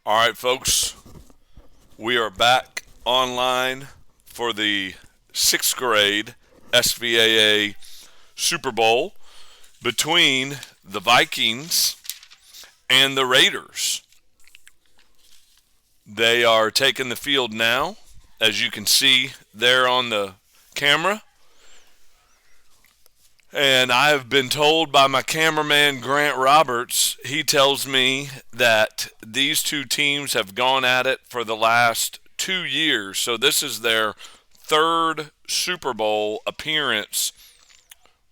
All right, folks, we are back online for the sixth grade SVAA Super Bowl between the Vikings and the Raiders. They are taking the field now, as you can see there on the camera. And I have been told by my cameraman, Grant Roberts, he tells me that these two teams have gone at it for the last 2 years. So this is their third Super Bowl appearance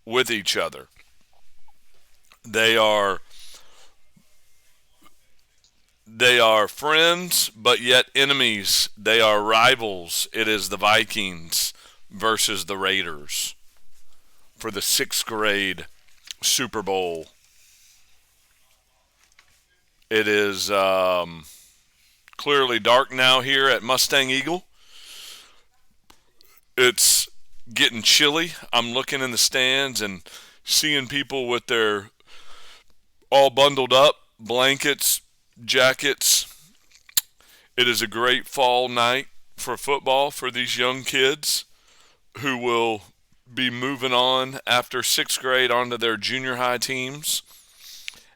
with each other. They are they are friends but yet enemies. They are rivals. It is the Vikings versus the Raiders for the sixth grade Super Bowl. It is clearly dark now here at Mustang Eagle. It's getting chilly. I'm looking in the stands and seeing people with their all bundled up, blankets, jackets. It is a great fall night for football for these young kids who will be moving on after sixth grade onto their junior high teams.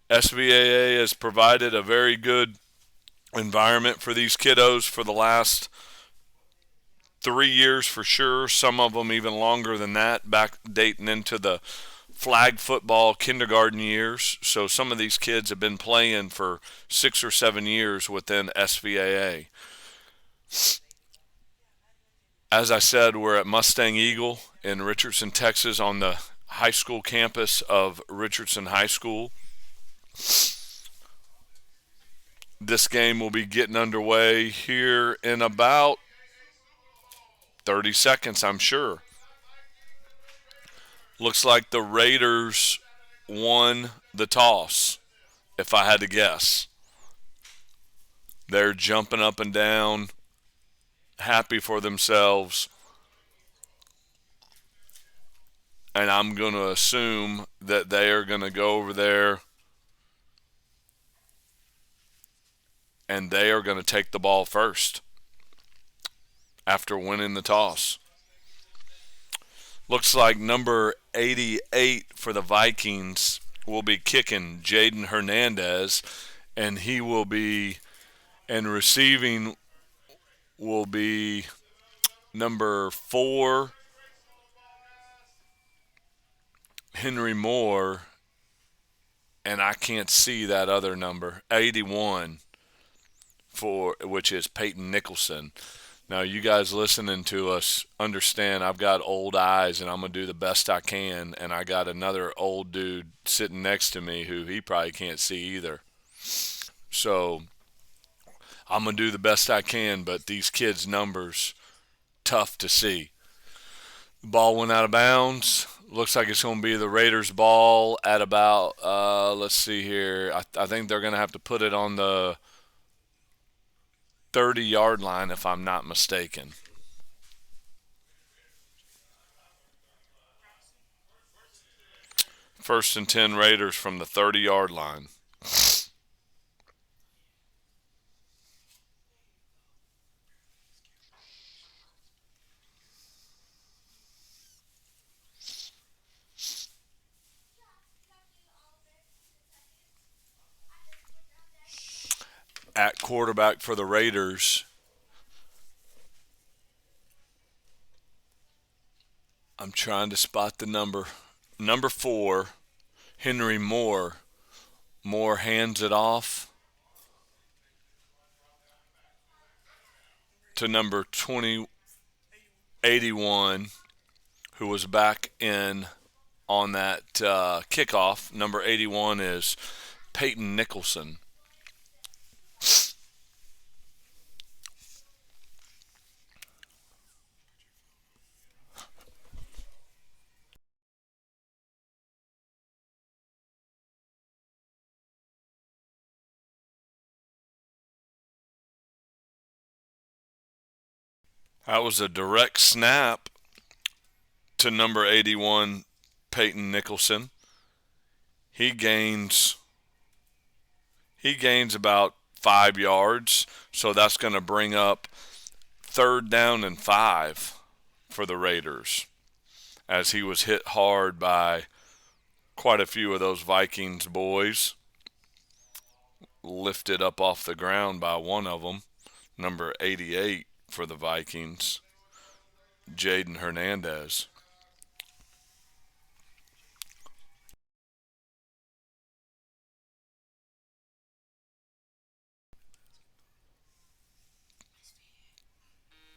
SVAA has provided a very good environment for these kiddos for the last 3 years for sure. Some of them even longer than that, back dating into the flag football kindergarten years. So some of these kids have been playing for 6 or 7 years within SVAA. As I said, we're at Mustang Eagle in Richardson, Texas, on the high school campus of Richardson High School. This game will be getting underway here in about 30 seconds, I'm sure. Looks like the Raiders won the toss, if I had to guess. They're jumping up and down, happy for themselves. And I'm going to assume that they are going to go over there and they are going to take the ball first after winning the toss. Looks like number 88 for the Vikings will be kicking, Jaden Hernandez, and he will be, and receiving will be number 4, Henry Moore, and I can't see that other number, 81, for which is Peyton Nicholson. Now, you guys listening to us understand I've got old eyes and I'm going to do the best I can. And I got another old dude sitting next to me who he probably can't see either. So I'm going to do the best I can, but these kids' numbers, tough to see. The ball went out of bounds. Looks like it's going to be the Raiders' ball at about, let's see here. I think they're going to have to put it on the 30-yard line if I'm not mistaken. First and 10 Raiders from the 30-yard line. At quarterback for the Raiders, I'm trying to spot the number. Number 4, Henry Moore. Moore hands it off to number 81, who was back in on that kickoff. Number 81 is Peyton Nicholson. That was a direct snap to number 81, Peyton Nicholson. He gains about 5 yards. So that's going to bring up 3rd down and 5 for the Raiders, as he was hit hard by quite a few of those Vikings boys. Lifted up off the ground by one of them, number 88 for the Vikings, Jaden Hernandez.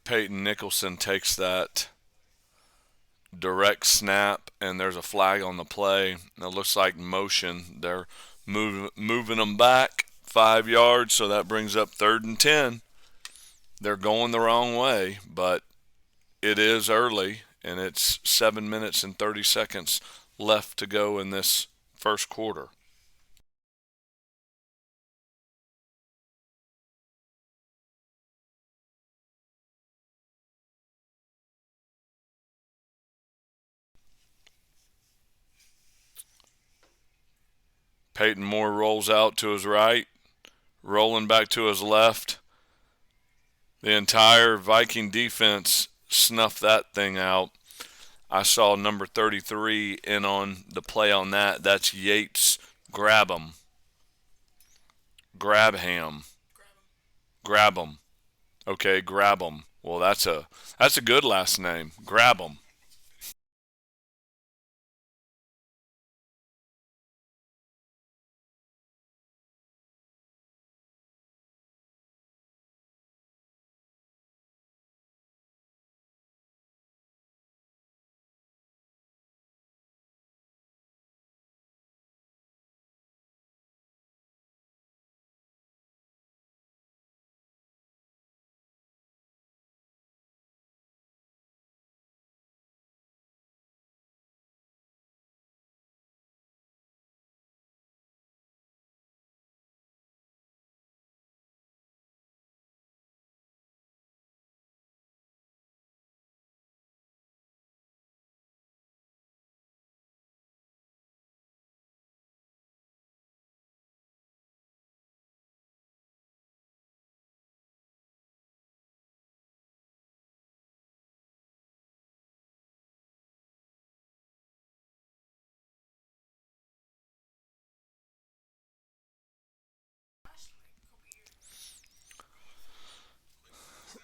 Peyton Nicholson takes that direct snap, and there's a flag on the play. It looks like motion. They're moving them back 5 yards, so that brings up 3rd and 10. They're going the wrong way, but it is early, and it's 7 minutes and 30 seconds left to go in this first quarter. Peyton Moore rolls out to his right, rolling back to his left. The entire Viking defense snuffed that thing out. I saw number 33 in on the play on that. That's Yates. Grab him. Grabham. Grab him. Okay, grab him. Well, that's a good last name. Grab him.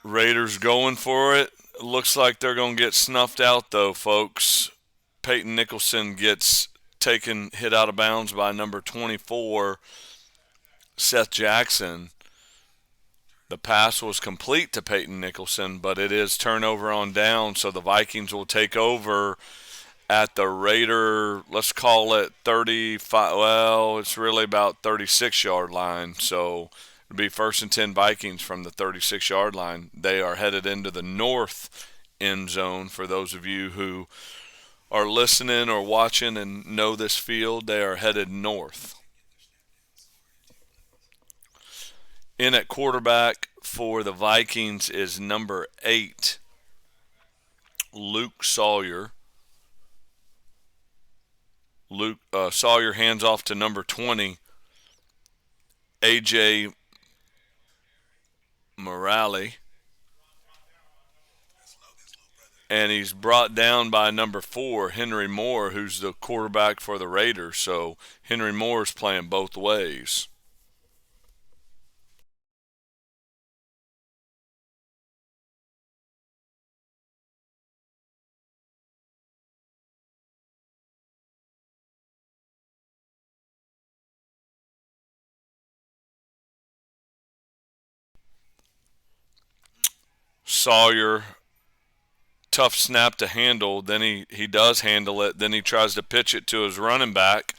Raiders going for it. Looks like they're going to get snuffed out, though, folks. Peyton Nicholson gets hit out of bounds by number 24, Seth Jackson. The pass was complete to Peyton Nicholson, but it is turnover on down, so the Vikings will take over at the Raider, let's call it 35. Well, it's really about 36-yard line, so it'll be 1st and 10 Vikings from the 36-yard line. They are headed into the north end zone. For those of you who are listening or watching and know this field, they are headed north. In at quarterback for the Vikings is number 8, Luke Sawyer. Sawyer hands off to number 20, A.J. Morale. And he's brought down by number 4, Henry Moore, who's the quarterback for the Raiders. So Henry Moore is playing both ways. Sawyer, tough snap to handle. Then he does handle it. Then he tries to pitch it to his running back,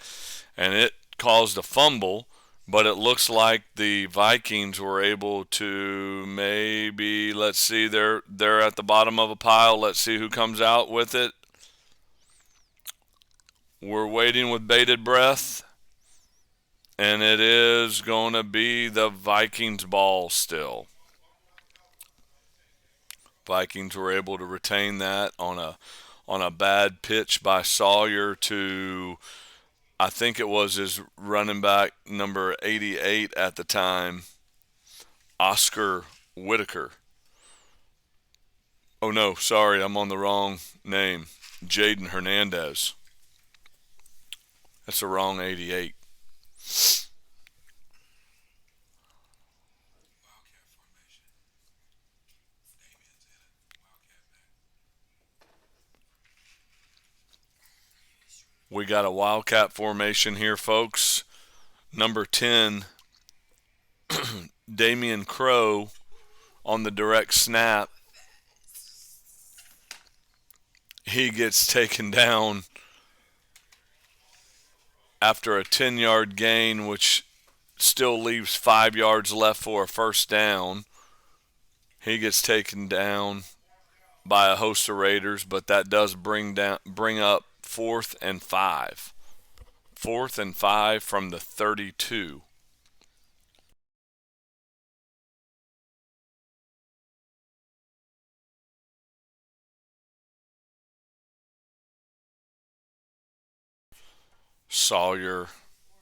and it caused a fumble. But it looks like the Vikings were able to maybe, let's see, they're at the bottom of a pile. Let's see who comes out with it. We're waiting with bated breath, and it is going to be the Vikings ball still. Vikings were able to retain that on a bad pitch by Sawyer to, I think it was his running back number 88 at the time. Oscar Whitaker. Oh no, sorry, I'm on the wrong name. Jaden Hernandez. That's the wrong 88. We got a Wildcat formation here, folks. Number 10, Damian Crow on the direct snap. He gets taken down after a 10-yard gain, which still leaves 5 yards left for a first down. He gets taken down by a host of Raiders, but that does bring up 4th and 5. 4th and 5 from the 32. Sawyer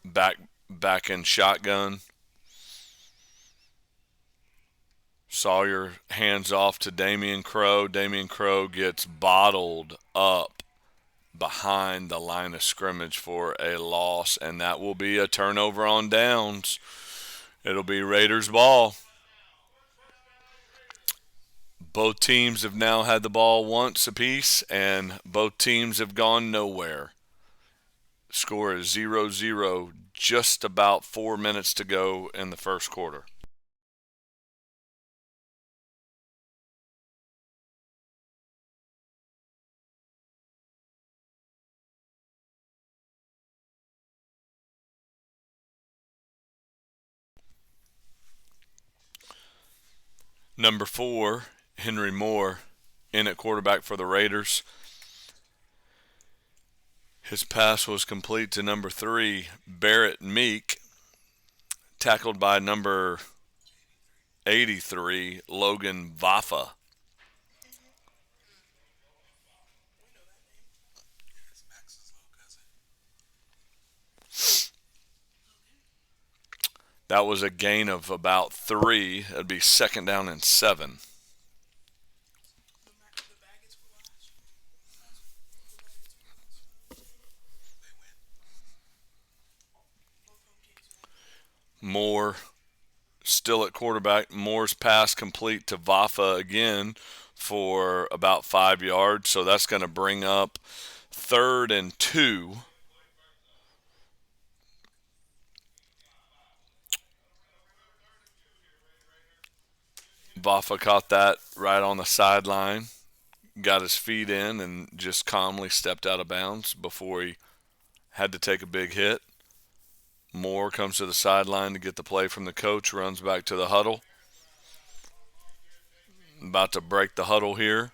back in shotgun. Sawyer hands off to Damian Crow. Damian Crow gets bottled up behind the line of scrimmage for a loss, and that will be a turnover on downs. It'll be Raiders ball. Both teams have now had the ball once apiece, and both teams have gone nowhere. Score is 0-0, just about 4 minutes to go in the first quarter. Number 4, Henry Moore, in at quarterback for the Raiders. His pass was complete to number 3, Barrett Meek, tackled by number 83, Logan Vafa. That was a gain of about 3. That'd be 2nd down and 7. Moore still at quarterback. Moore's pass complete to Vafa again for about 5 yards. So that's going to bring up 3rd and 2. Vafa caught that right on the sideline, got his feet in, and just calmly stepped out of bounds before he had to take a big hit. Moore comes to the sideline to get the play from the coach, runs back to the huddle. About to break the huddle here.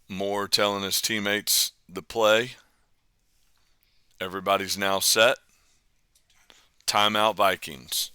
Moore telling his teammates the play. Everybody's now set. Timeout Vikings.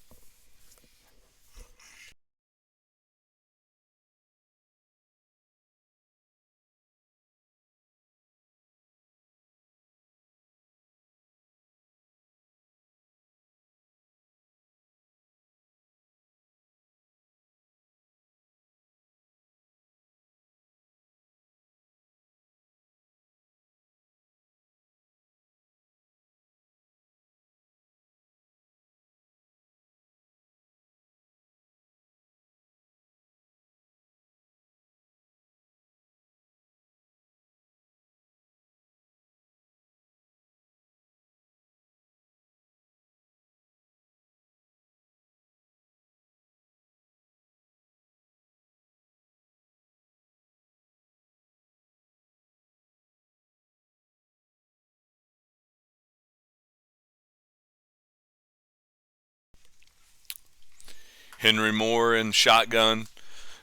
Henry Moore in shotgun.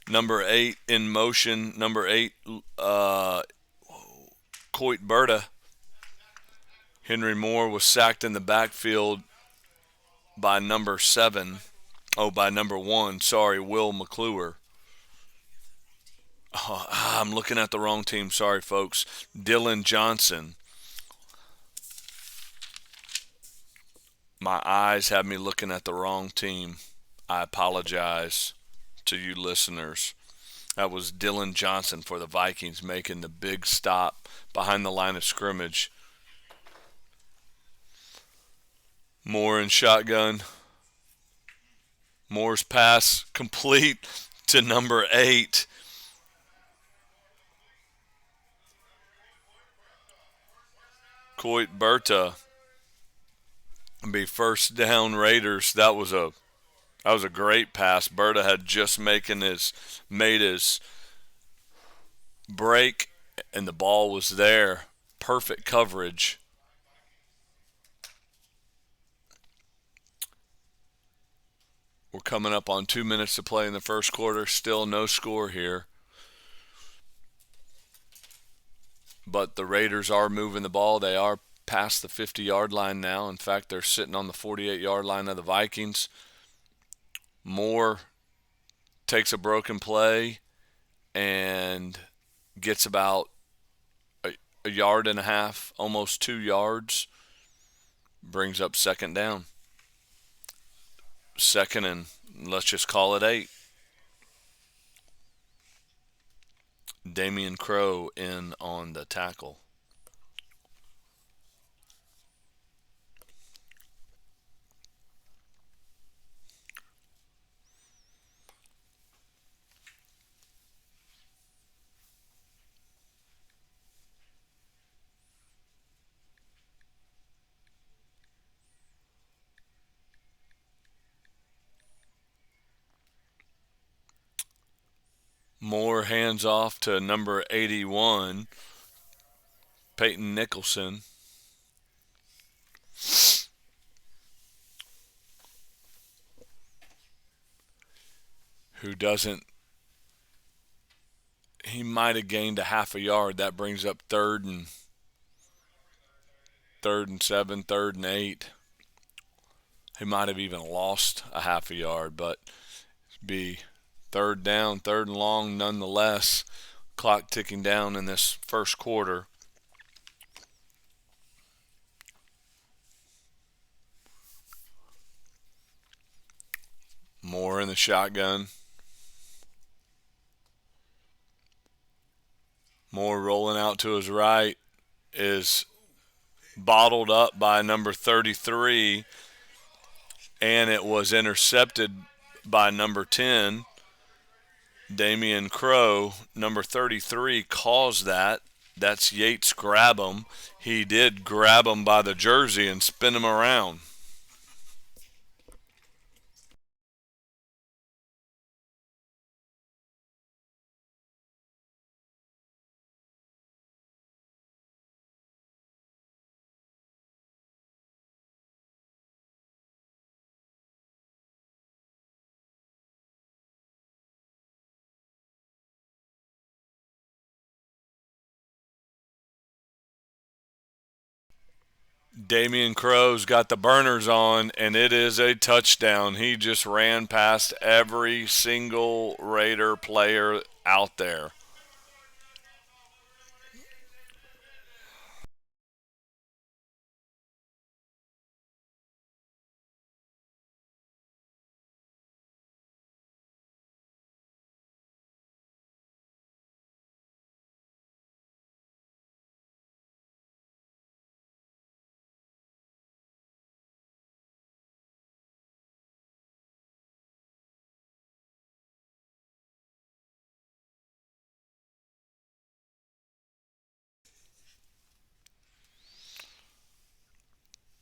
Number 8 in motion. Number 8, Coit Berta. Henry Moore was sacked in the backfield by number 7. Oh, by number 1. Sorry, Will McClure. Oh, I'm looking at the wrong team. Sorry, folks. Dylan Johnson My eyes have me looking at the wrong team. I apologize to you listeners. That was Dylan Johnson for the Vikings making the big stop behind the line of scrimmage. Moore in shotgun. Moore's pass complete to number 8. Coit Berta be first down Raiders. That was a great pass. Berta had just made his break and the ball was there. Perfect coverage. We're coming up on 2 minutes to play in the first quarter. Still no score here. But the Raiders are moving the ball. They are past the 50-yard line now. In fact, they're sitting on the 48-yard line of the Vikings. Moore takes a broken play and gets about a yard and a half, almost 2 yards. Brings up second down. Second and let's just call it 8. Damian Crow in on the tackle. Moore hands off to number 81, Peyton Nicholson. Who doesn't, he might have gained a half a yard. That brings up third and 7, third and 8. He might have even lost a half a yard, but be third down, third and long nonetheless. Clock ticking down in this first quarter. Moore in the shotgun. Moore rolling out to his right is bottled up by number 33, and it was intercepted by number 10. Damian Crow, number 33, caused that. That's Yates grab him. He did grab him by the jersey and spin him around. Damian Crow's got the burners on, and it is a touchdown. He just ran past every single Raider player out there.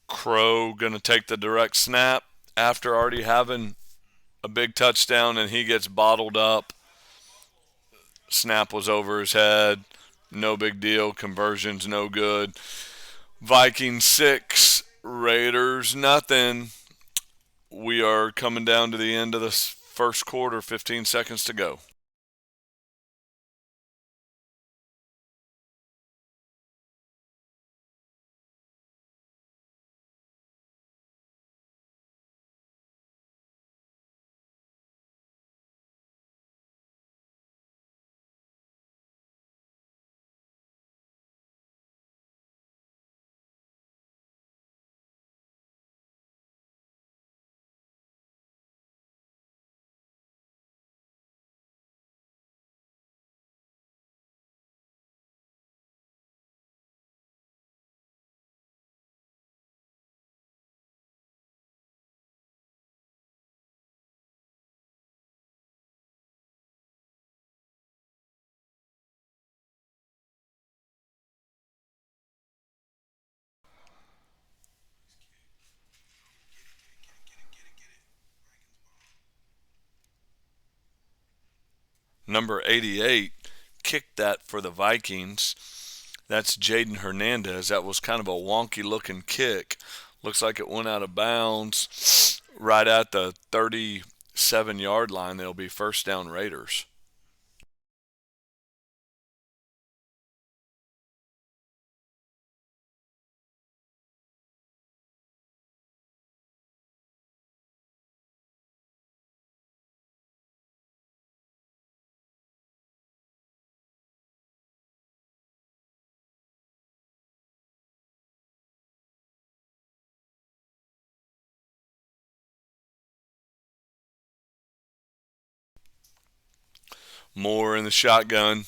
Crow going to take the direct snap after already having a big touchdown, and he gets bottled up. Snap was over his head. No big deal. Conversion's no good. Vikings 6, Raiders nothing. We are coming down to the end of this first quarter, 15 seconds to go. Number 88 kicked that for the Vikings. That's Jaden Hernandez. That was kind of a wonky looking kick. Looks like it went out of bounds right at the 37-yard line. They'll be first down Raiders. Moore in the shotgun.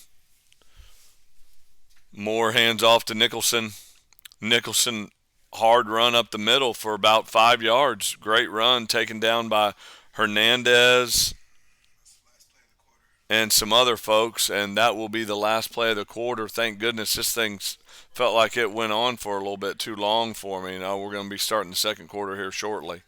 Moore hands off to Nicholson. Nicholson, hard run up the middle for about 5 yards. Great run taken down by Hernandez and some other folks, and that will be the last play of the quarter. Thank goodness this thing felt like it went on for a little bit too long for me. Now we're going to be starting the second quarter here shortly.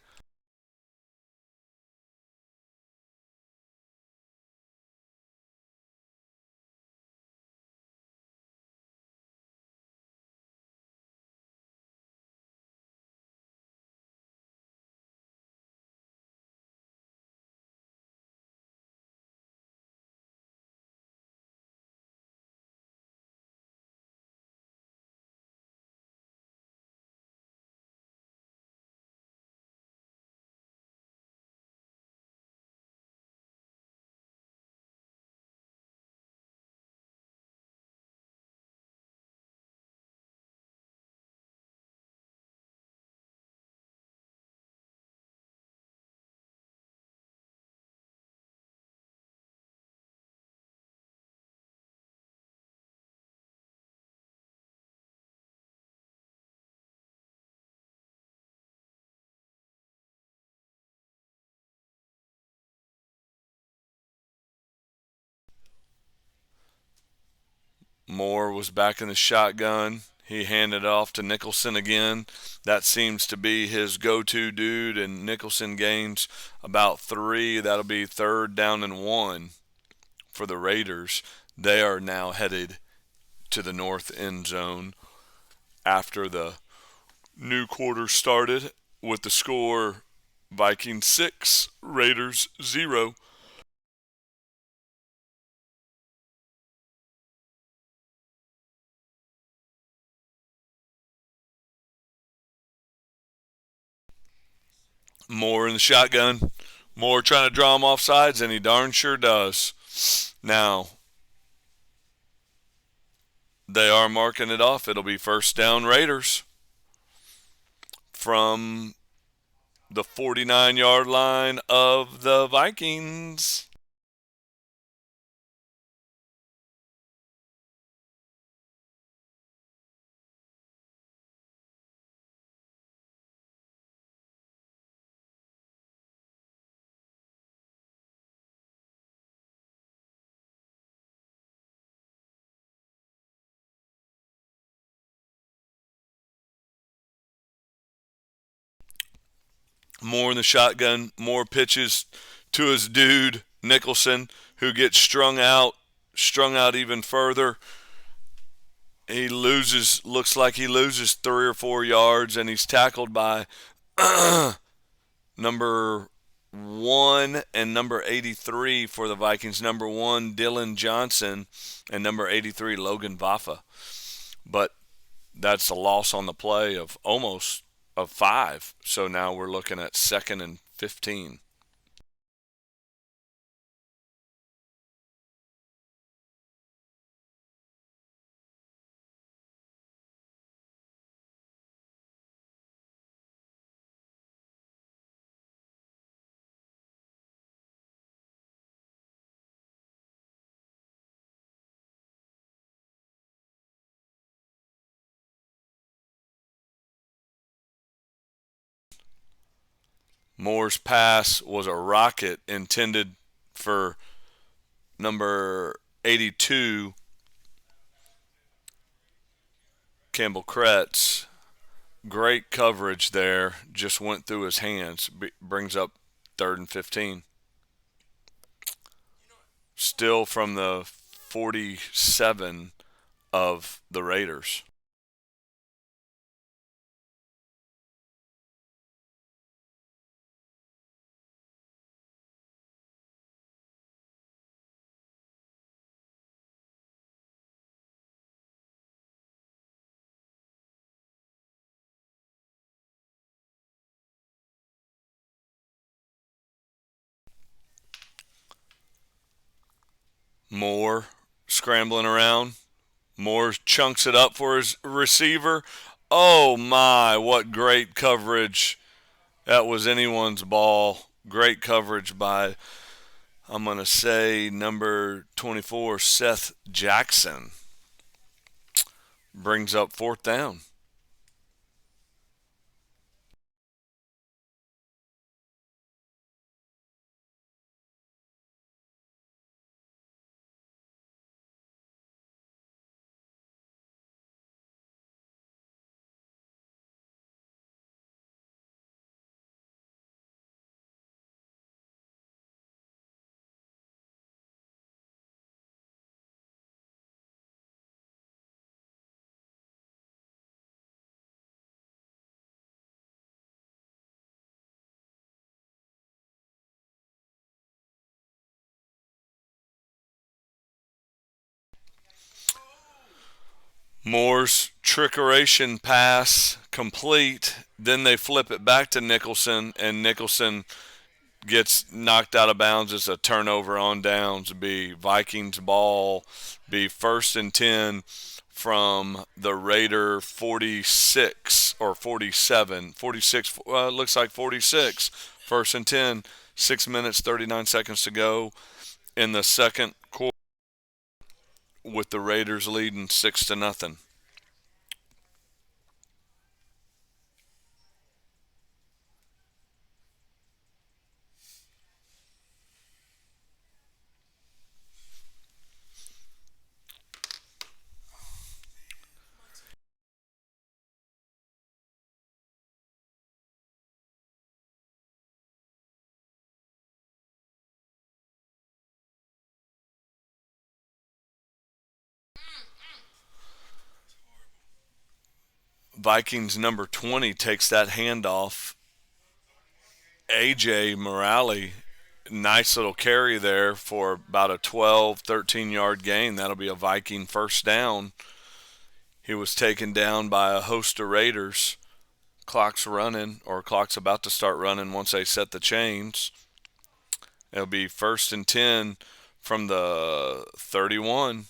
Moore was back in the shotgun. He handed it off to Nicholson again. That seems to be his go-to dude, and Nicholson gains about 3. That'll be third down and 1 for the Raiders. They are now headed to the north end zone after the new quarter started with the score Vikings 6, Raiders 0. Moore in the shotgun. Moore trying to draw him off sides, and he darn sure does. Now, they are marking it off. It'll be first down Raiders from the 49-yard line of the Vikings. Moore in the shotgun. Moore pitches to his dude, Nicholson, who gets strung out even further. He looks like he loses 3 or 4 yards, and he's tackled by number 1 and number 83 for the Vikings. Number 1, Dylan Johnson, and number 83, Logan Vafa. But that's a loss on the play of almost of 5. So now we're looking at second and 15. Moore's pass was a rocket intended for number 82, Campbell Kretz. Great coverage there. Just went through his hands. Brings up 3rd and 15. Still from the 47 of the Raiders. Moore scrambling around. Moore chunks it up for his receiver. Oh my, what great coverage. That was anyone's ball. Great coverage by, I'm going to say, number 24, Seth Jackson. Brings up 4th down. Moore's trickeration pass complete. Then they flip it back to Nicholson, and Nicholson gets knocked out of bounds. It's a turnover on downs. Be Vikings ball. Be 1st and 10 from the Raider 46 or 47. 46, looks like 46. 1st and 10. 6 minutes, 39 seconds to go in the second quarter with the Raiders leading 6-0. Vikings number 20 takes that handoff. AJ Morale, nice little carry there for about a 12, 13-yard gain. That'll be a Viking 1st down. He was taken down by a host of Raiders. Clock's running, or clock's about to start running once they set the chains. It'll be 1st and 10 from the 31.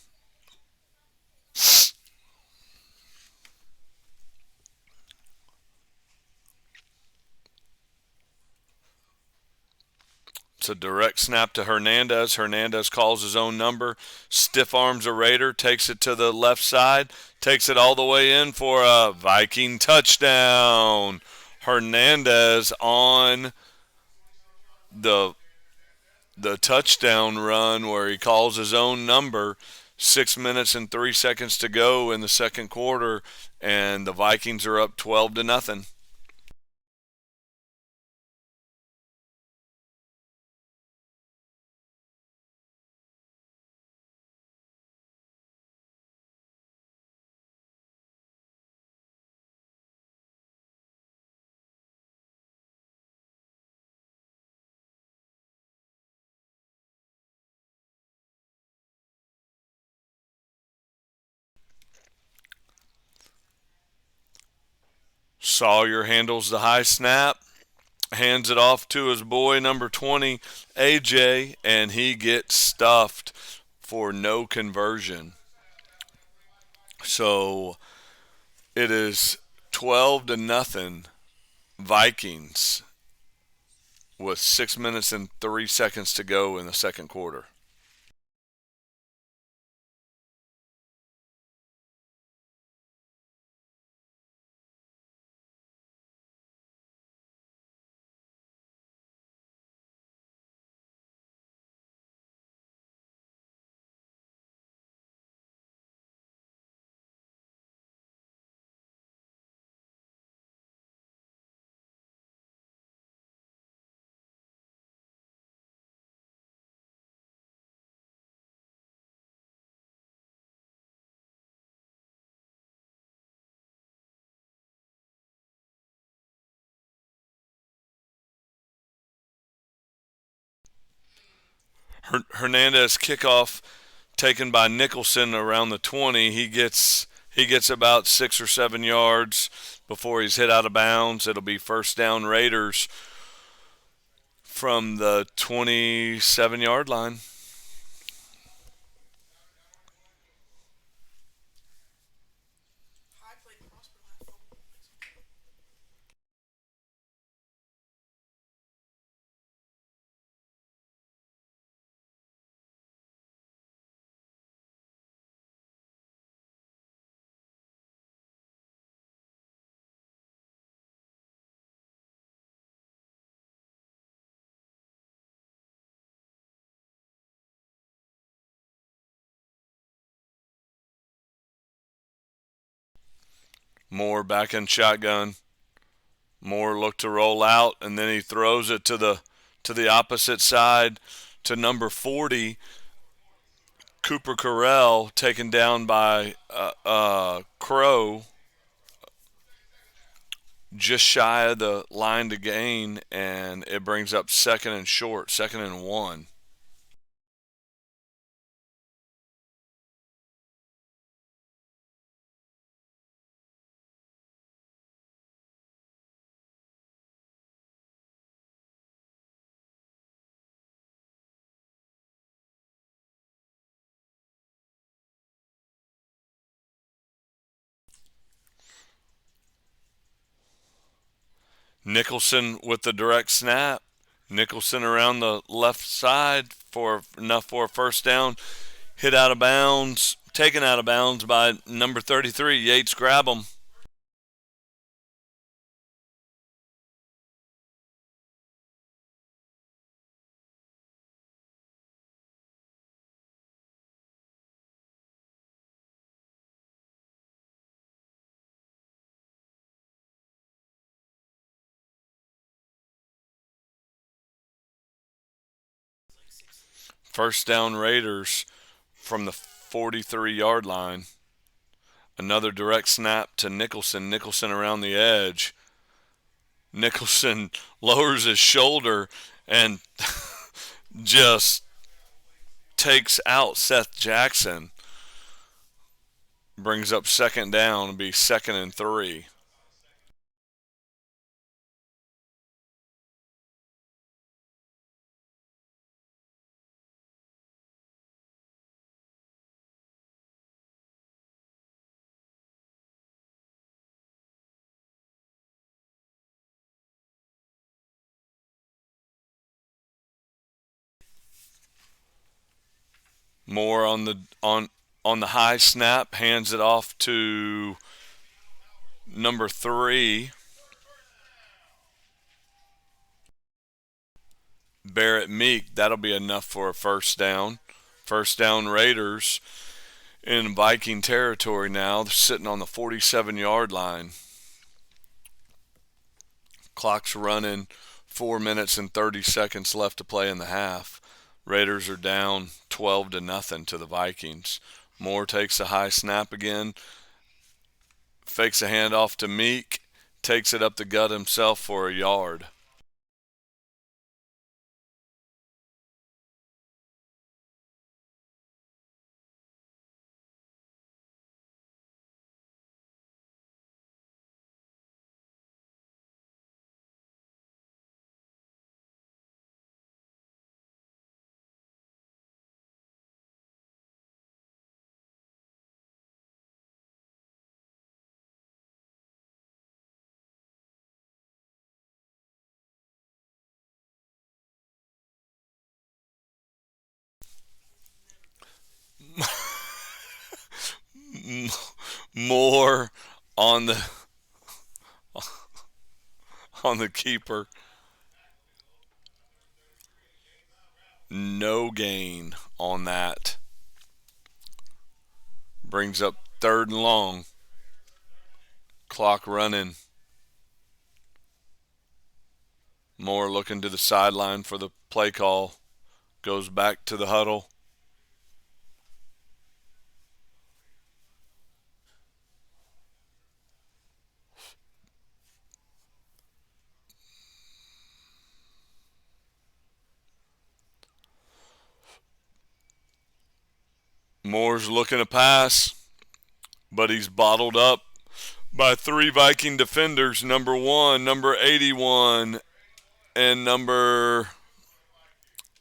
It's a direct snap to Hernandez. Hernandez calls his own number, stiff arms a Raider, takes it to the left side, takes it all the way in for a Viking touchdown. Hernandez on the touchdown run where he calls his own number. 6 minutes and 3 seconds to go in the second quarter, and the Vikings are up 12-0. Sawyer handles the high snap, hands it off to his boy, number 20, AJ, and he gets stuffed for no conversion. So it is 12-0 Vikings with 6 minutes and 3 seconds to go in the second quarter. Hernandez kickoff taken by Nicholson around the 20. He gets about 6 or 7 yards before he's hit out of bounds. It'll be first down Raiders from the 27-yard line. Moore back in shotgun. Moore looked to roll out, and then he throws it to the opposite side to number 40, Cooper Carell, taken down by Crow, just shy of the line to gain, and it brings up second and short, 2nd and 1. Nicholson with the direct snap. Nicholson around the left side for enough for a first down. Hit out of bounds, taken out of bounds by number 33, Yates. Grab him. First down Raiders from the 43-yard line. Another direct snap to Nicholson. Nicholson around the edge. Nicholson lowers his shoulder and just takes out Seth Jackson. Brings up second down. It'll be 2nd and 3. Moore on the high snap, hands it off to number 3, Barrett Meek. That'll be enough for a first down. First down Raiders in Viking territory now. They're sitting on the 47-yard line. Clock's running. 4 minutes and 30 seconds left to play in the half. Raiders are down 12-0 to the Vikings. Moore takes a high snap again. Fakes a handoff to Meek. Takes it up the gut himself for a yard. Moore on the keeper. No gain on that. Brings up 3rd and long. Clock running. Moore looking to the sideline for the play call. Goes back to the huddle. Moore's looking to pass, but he's bottled up by three Viking defenders, number 1, number 81, and number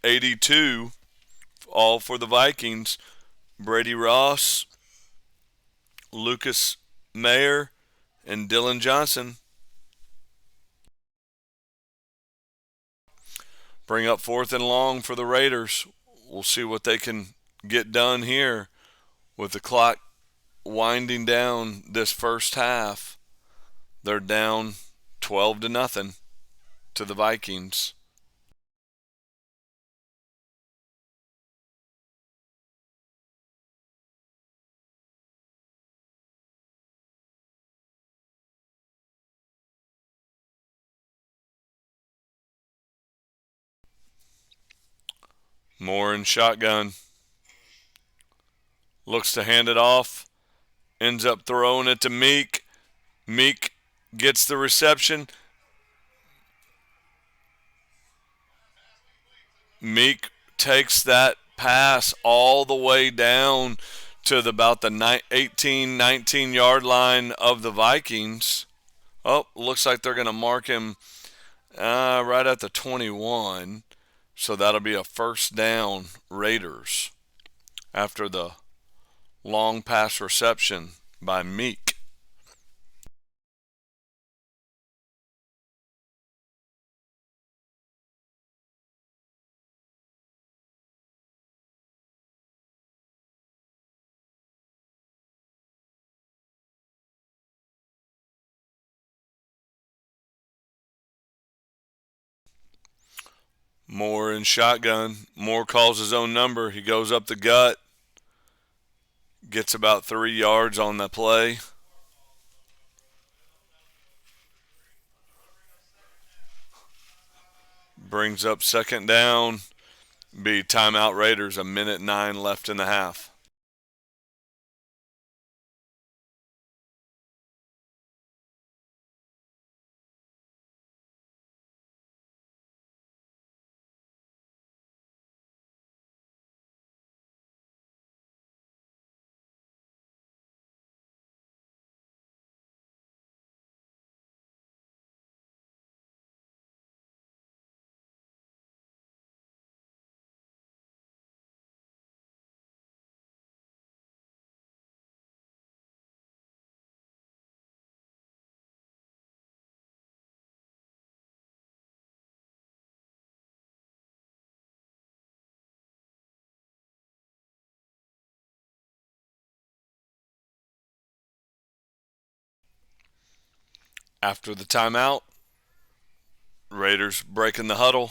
82, all for the Vikings. Brady Ross, Lucas Mayer, and Dylan Johnson. Bring up 4th and long for the Raiders. We'll see what they can get done here with the clock winding down this first half. They're down 12-0 to the Vikings. Moore in shotgun. Looks to hand it off. Ends up throwing it to Meek. Meek gets the reception. Meek takes that pass all the way down to about the 18, 19-yard line of the Vikings. Oh, looks like they're going to mark him right at the 21. So that'll be a first down, Raiders, after the long pass reception by Meek. Moore in shotgun. Moore calls his own number. He goes up the gut. Gets about 3 yards on the play. Brings up second down. Be timeout Raiders. 1:09 left in the half. After the timeout, Raiders breaking the huddle.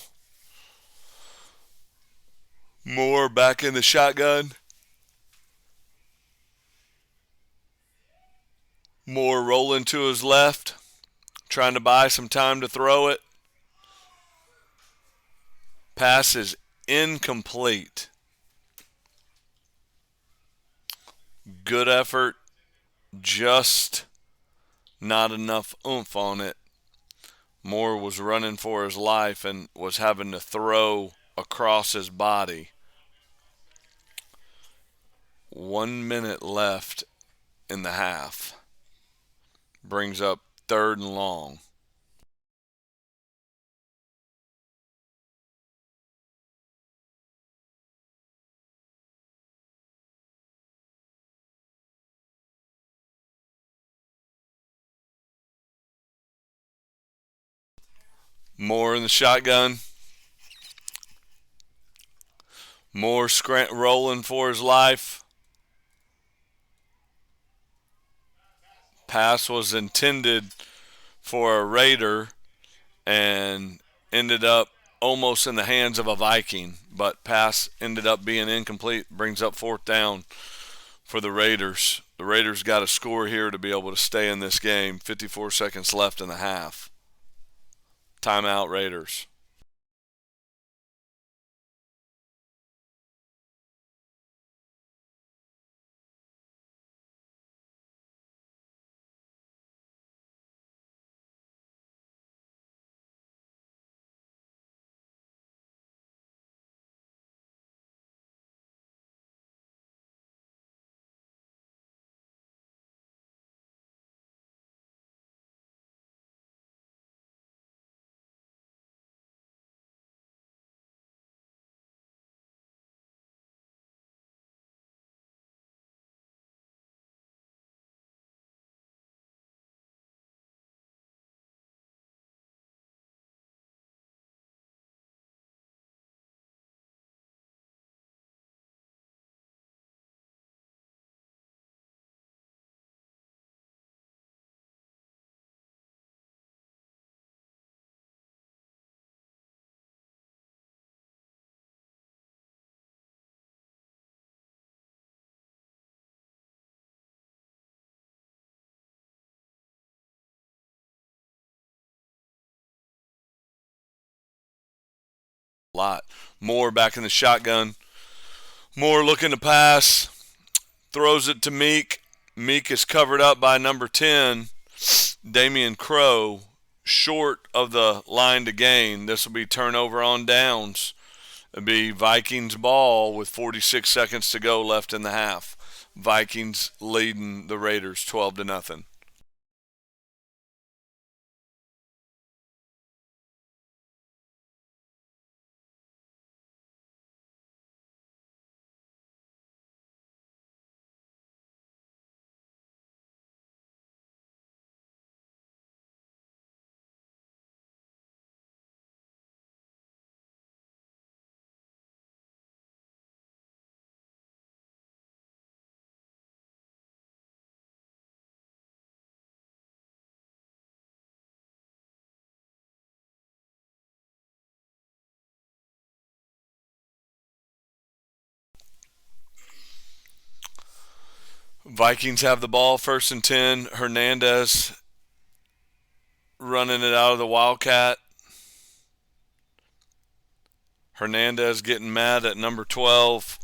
Moore back in the shotgun. Moore rolling to his left, trying to buy some time to throw it. Pass is incomplete. Good effort, just not enough oomph on it. Moore was running for his life and was having to throw across his body. 1 minute left in the half. Brings up 3rd and long. Moore in the shotgun. Moore rolling for his life. Pass was intended for a Raider and ended up almost in the hands of a Viking, but pass ended up being incomplete. Brings up 4th down for the Raiders. The Raiders got to score here to be able to stay in this game. 54 seconds left in the half. Timeout, Raiders. lot. Moore back in the shotgun. Moore looking to pass. Throws it to Meek. Meek is covered up by number 10, Damian Crow, short of the line to gain. This will be turnover on downs. It'll be Vikings ball with 46 seconds to go left in the half. Vikings leading the Raiders 12-0. Vikings have the ball, 1st and 10. Hernandez running it out of the Wildcat. Hernandez getting mad at number 12,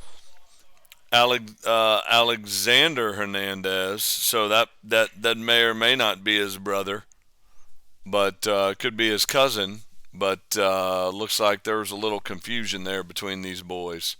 Alexander Hernandez. So that may or may not be his brother, but could be his cousin. But looks like there was a little confusion there between these boys.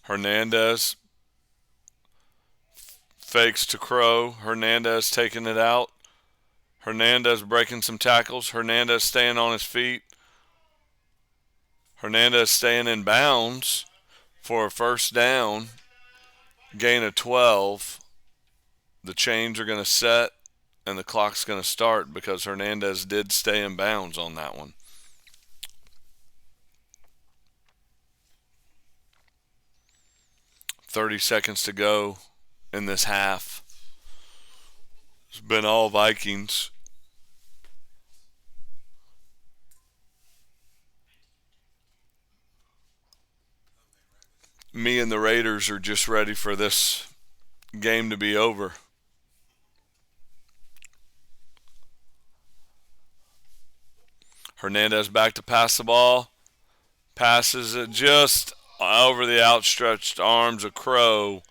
Hernandez fakes to Crow. Hernandez taking it out. Hernandez breaking some tackles. Hernandez staying on his feet. Hernandez staying in bounds for a 1st down. Gain of 12. The chains are going to set and the clock's going to start because Hernandez did stay in bounds on that one. .30 seconds to go in this half. It's been all Vikings. Me and the Raiders are just ready for this game to be over. Hernandez back to pass the ball. Passes it just over the outstretched arms of Crow,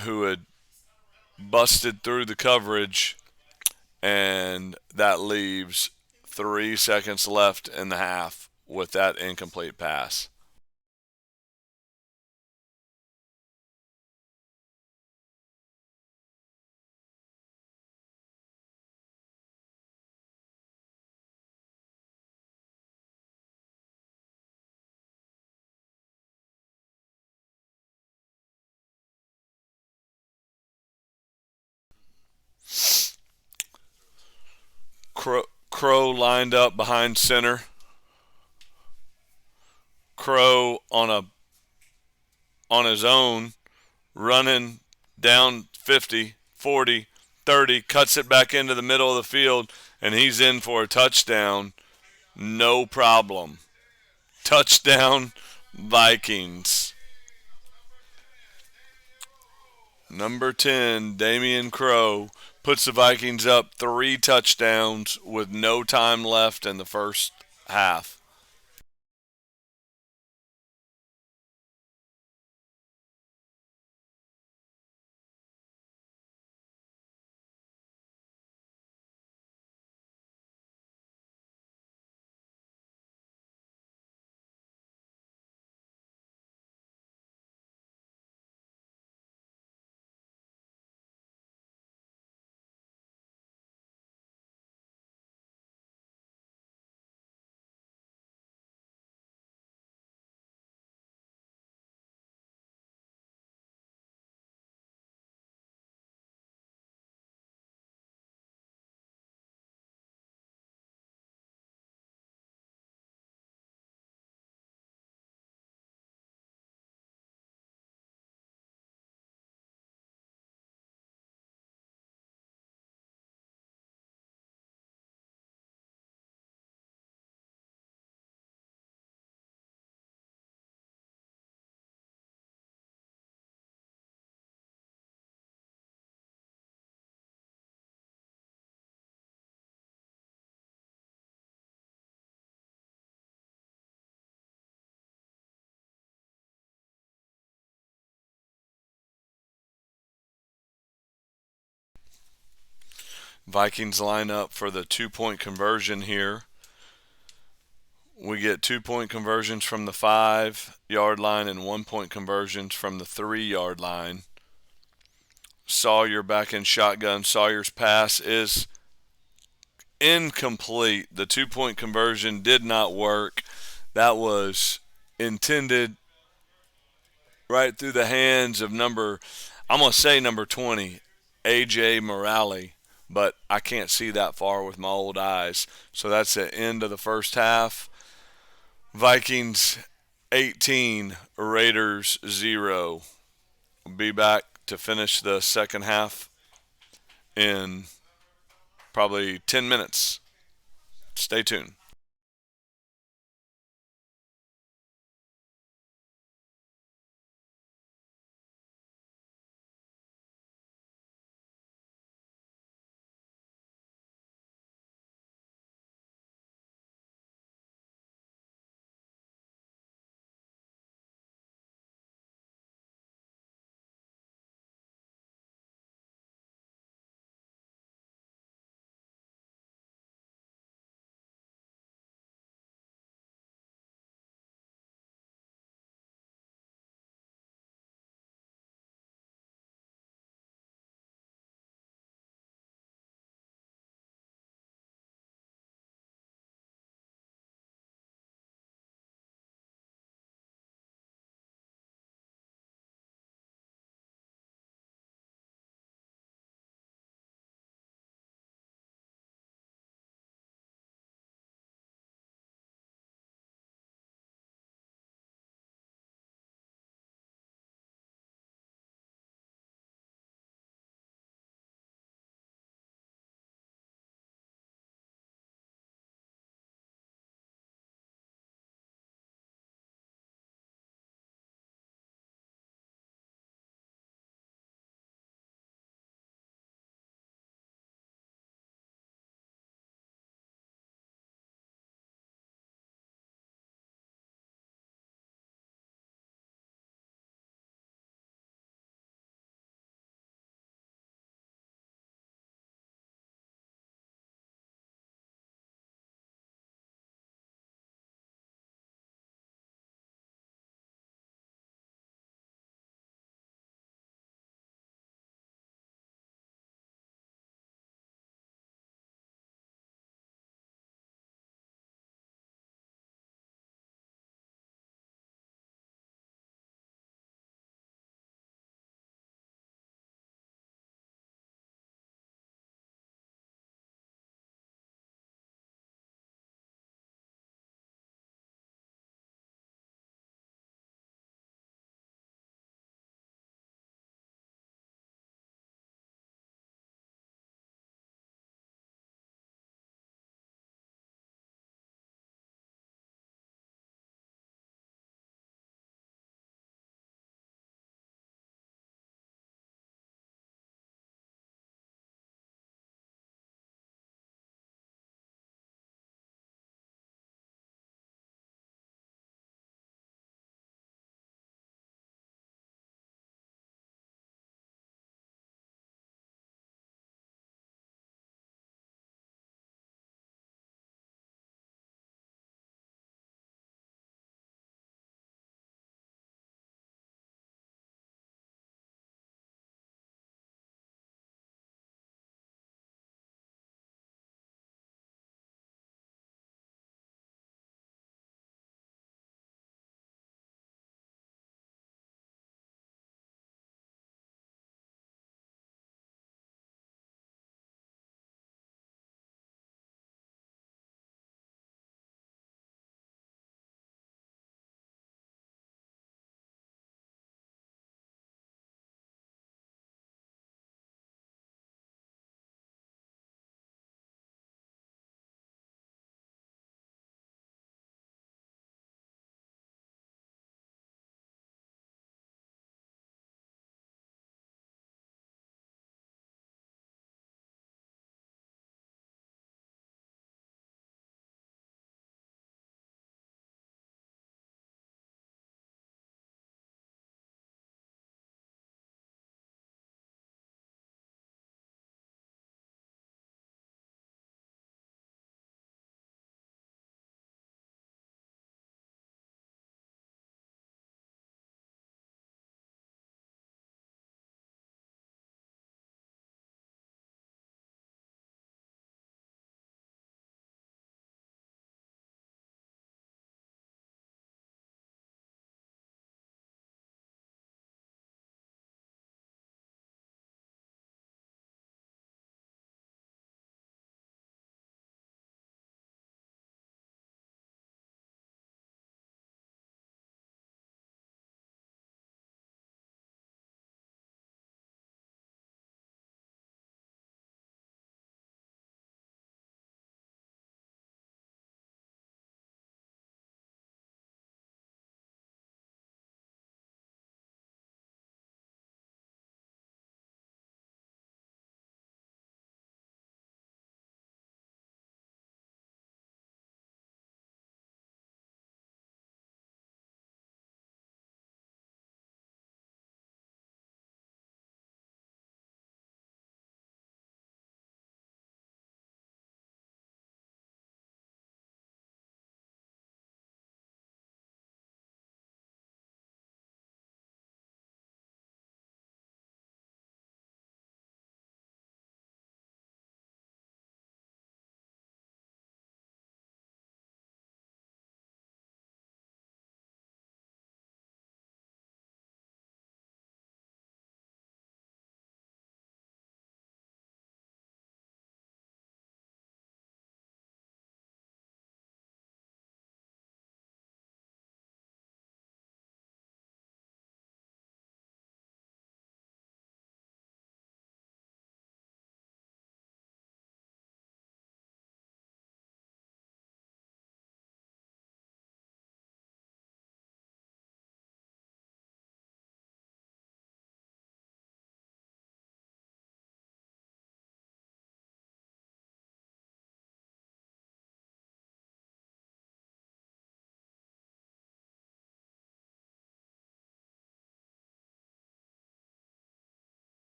who had busted through the coverage, and that leaves 3 seconds left in the half with that incomplete pass. Crow lined up behind center. Crow on his own, running down 50, 40, 30, cuts it back into the middle of the field, and he's in for a touchdown. No problem. Touchdown, Vikings. Number 10, Damian Crow, puts the Vikings up 3 touchdowns with no time left in the first half. Vikings line up for the 2-point conversion here. We get 2-point conversions from the 5-yard line and 1-point conversions from the 3-yard line. Sawyer back in shotgun. Sawyer's pass is incomplete. The 2-point conversion did not work. That was intended right through the hands of I'm going to say number 20, A.J. Morale, but I can't see that far with my old eyes. So that's the end of the first half. Vikings 18, Raiders 0. We'll be back to finish the second half in probably 10 minutes. Stay tuned.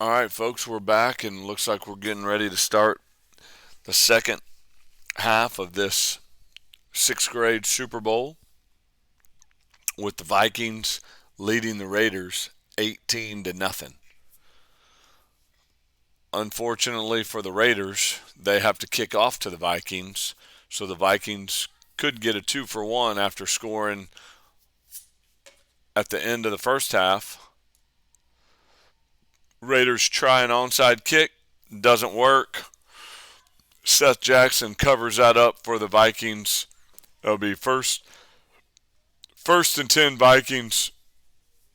All right, folks, we're back, and looks like we're getting ready to start the second half of this sixth grade Super Bowl with the Vikings leading the Raiders 18 to nothing. Unfortunately for the Raiders, they have to kick off to the Vikings, so the Vikings could get a 2-for-1 after scoring at the end of the first half. Raiders try an onside kick, doesn't work. Seth Jackson covers that up for the Vikings. It'll be first and 10 Vikings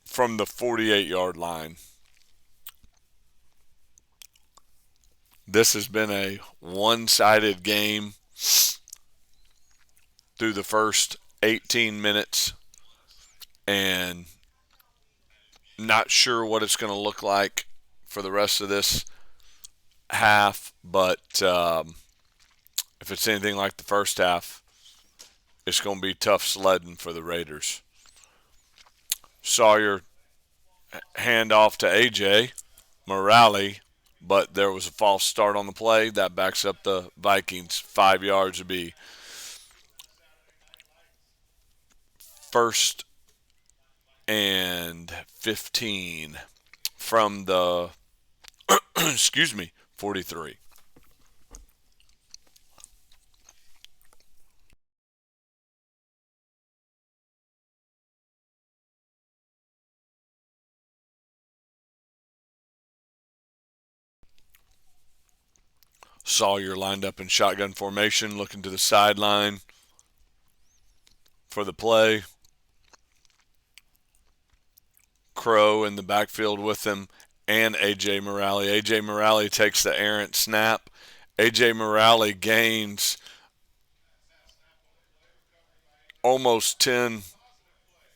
from the 48-yard line. This has been a one-sided game through the first 18 minutes, and not sure what it's going to look like for the rest of this half, but if it's anything like the first half, it's going to be tough sledding for the Raiders. Sawyer hand off to A.J. Morale, but there was a false start on the play. That backs up the Vikings 5 yards to be first and 15 from the 43. Sawyer lined up in shotgun formation, looking to the sideline for the play. Crow in the backfield with him, and A.J. Morale. A.J. Morale takes the errant snap. A.J. Morale gains almost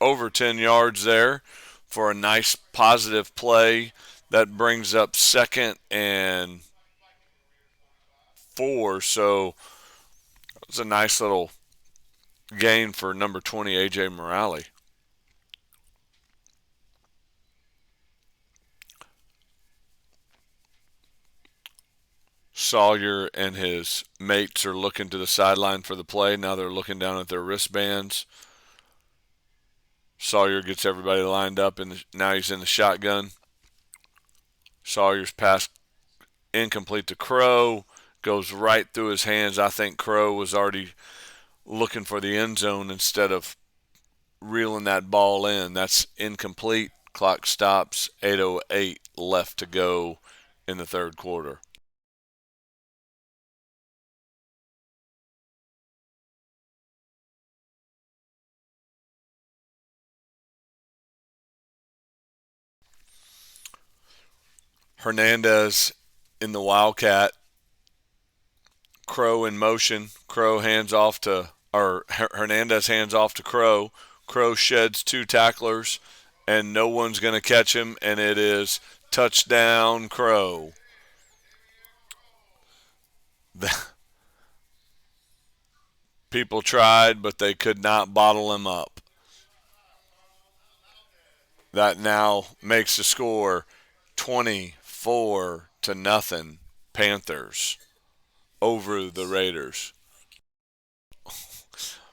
over 10 yards there for a nice positive play. That brings up second and 4, so it's a nice little gain for number 20, A.J. Morale. Sawyer and his mates are looking to the sideline for the play. Now they're looking down at their wristbands. Sawyer gets everybody lined up, and now he's in the shotgun. Sawyer's pass incomplete to Crow. Goes right through his hands. I think Crow was already looking for the end zone instead of reeling that ball in. That's incomplete. Clock stops. 8:08 left to go in the third quarter. Hernandez in the Wildcat. Crow in motion. Hernandez hands off to Crow. Crow sheds 2 tacklers, and no one's going to catch him, and it is touchdown Crow. People tried, but they could not bottle him up. That now makes the score 24 to nothing Panthers over the Raiders.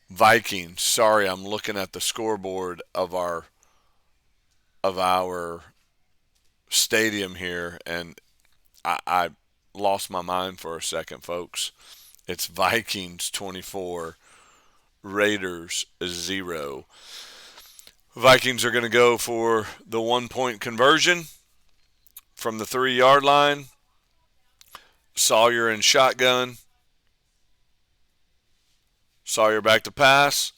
Vikings. Sorry, I'm looking at the scoreboard of our stadium here, and I lost my mind for a second, folks. It's Vikings 24, Raiders 0. Vikings are going to go for the 1-point conversion from the 3-yard line. Sawyer in shotgun. Sawyer back to pass.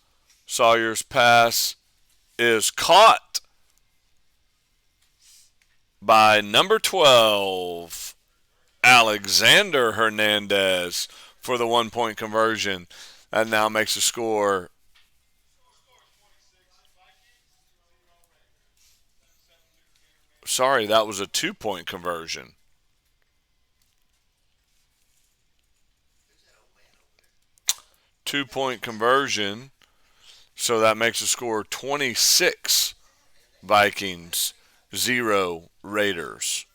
Sawyer's pass is caught by number 12, Alexander Hernandez, for the 1-point conversion. That now makes the score that was a 2-point conversion. Two-point conversion, so that makes the score 26 Vikings, 0 Raiders.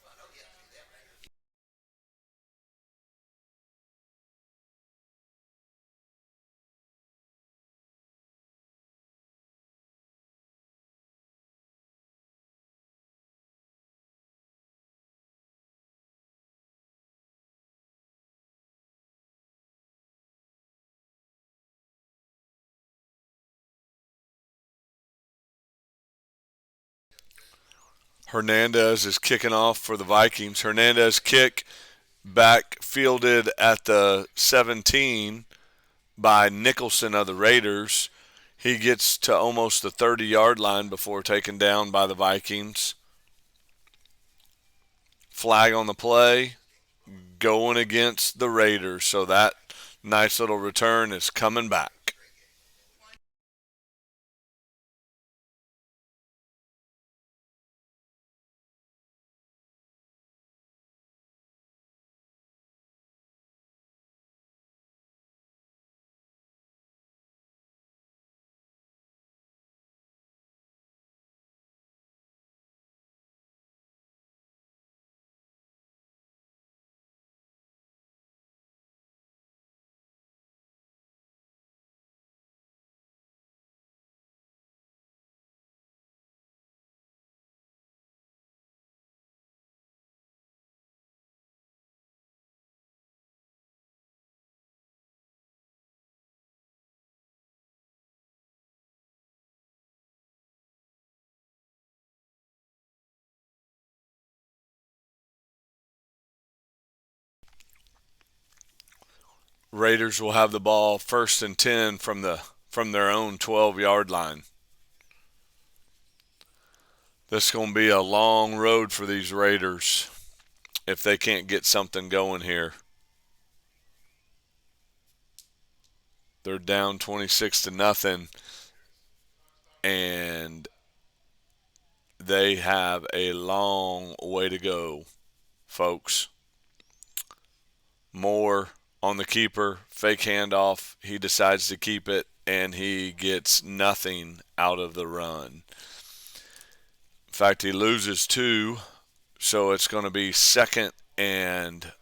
Hernandez is kicking off for the Vikings. Hernandez kick back fielded at the 17 by Nicholson of the Raiders. He gets to almost the 30-yard line before taken down by the Vikings. Flag on the play, going against the Raiders. So that nice little return is coming back. Raiders will have the ball 1st and 10 from their own 12-yard line. This is going to be a long road for these Raiders if they can't get something going here. They're down 26-0, and they have a long way to go, folks. Moore on the keeper, fake handoff. He decides to keep it, and he gets nothing out of the run. In fact, he loses 2, so it's going to be 2nd, and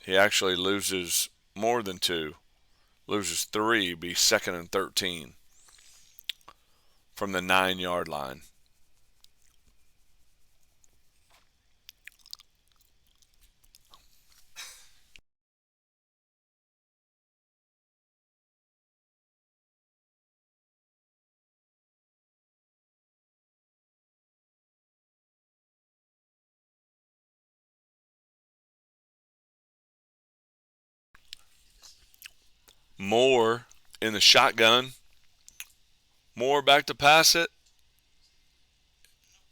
he actually loses more than 2. Loses 3, be 2nd and 13 from the 9-yard line. Moore in the shotgun. Moore back to pass it.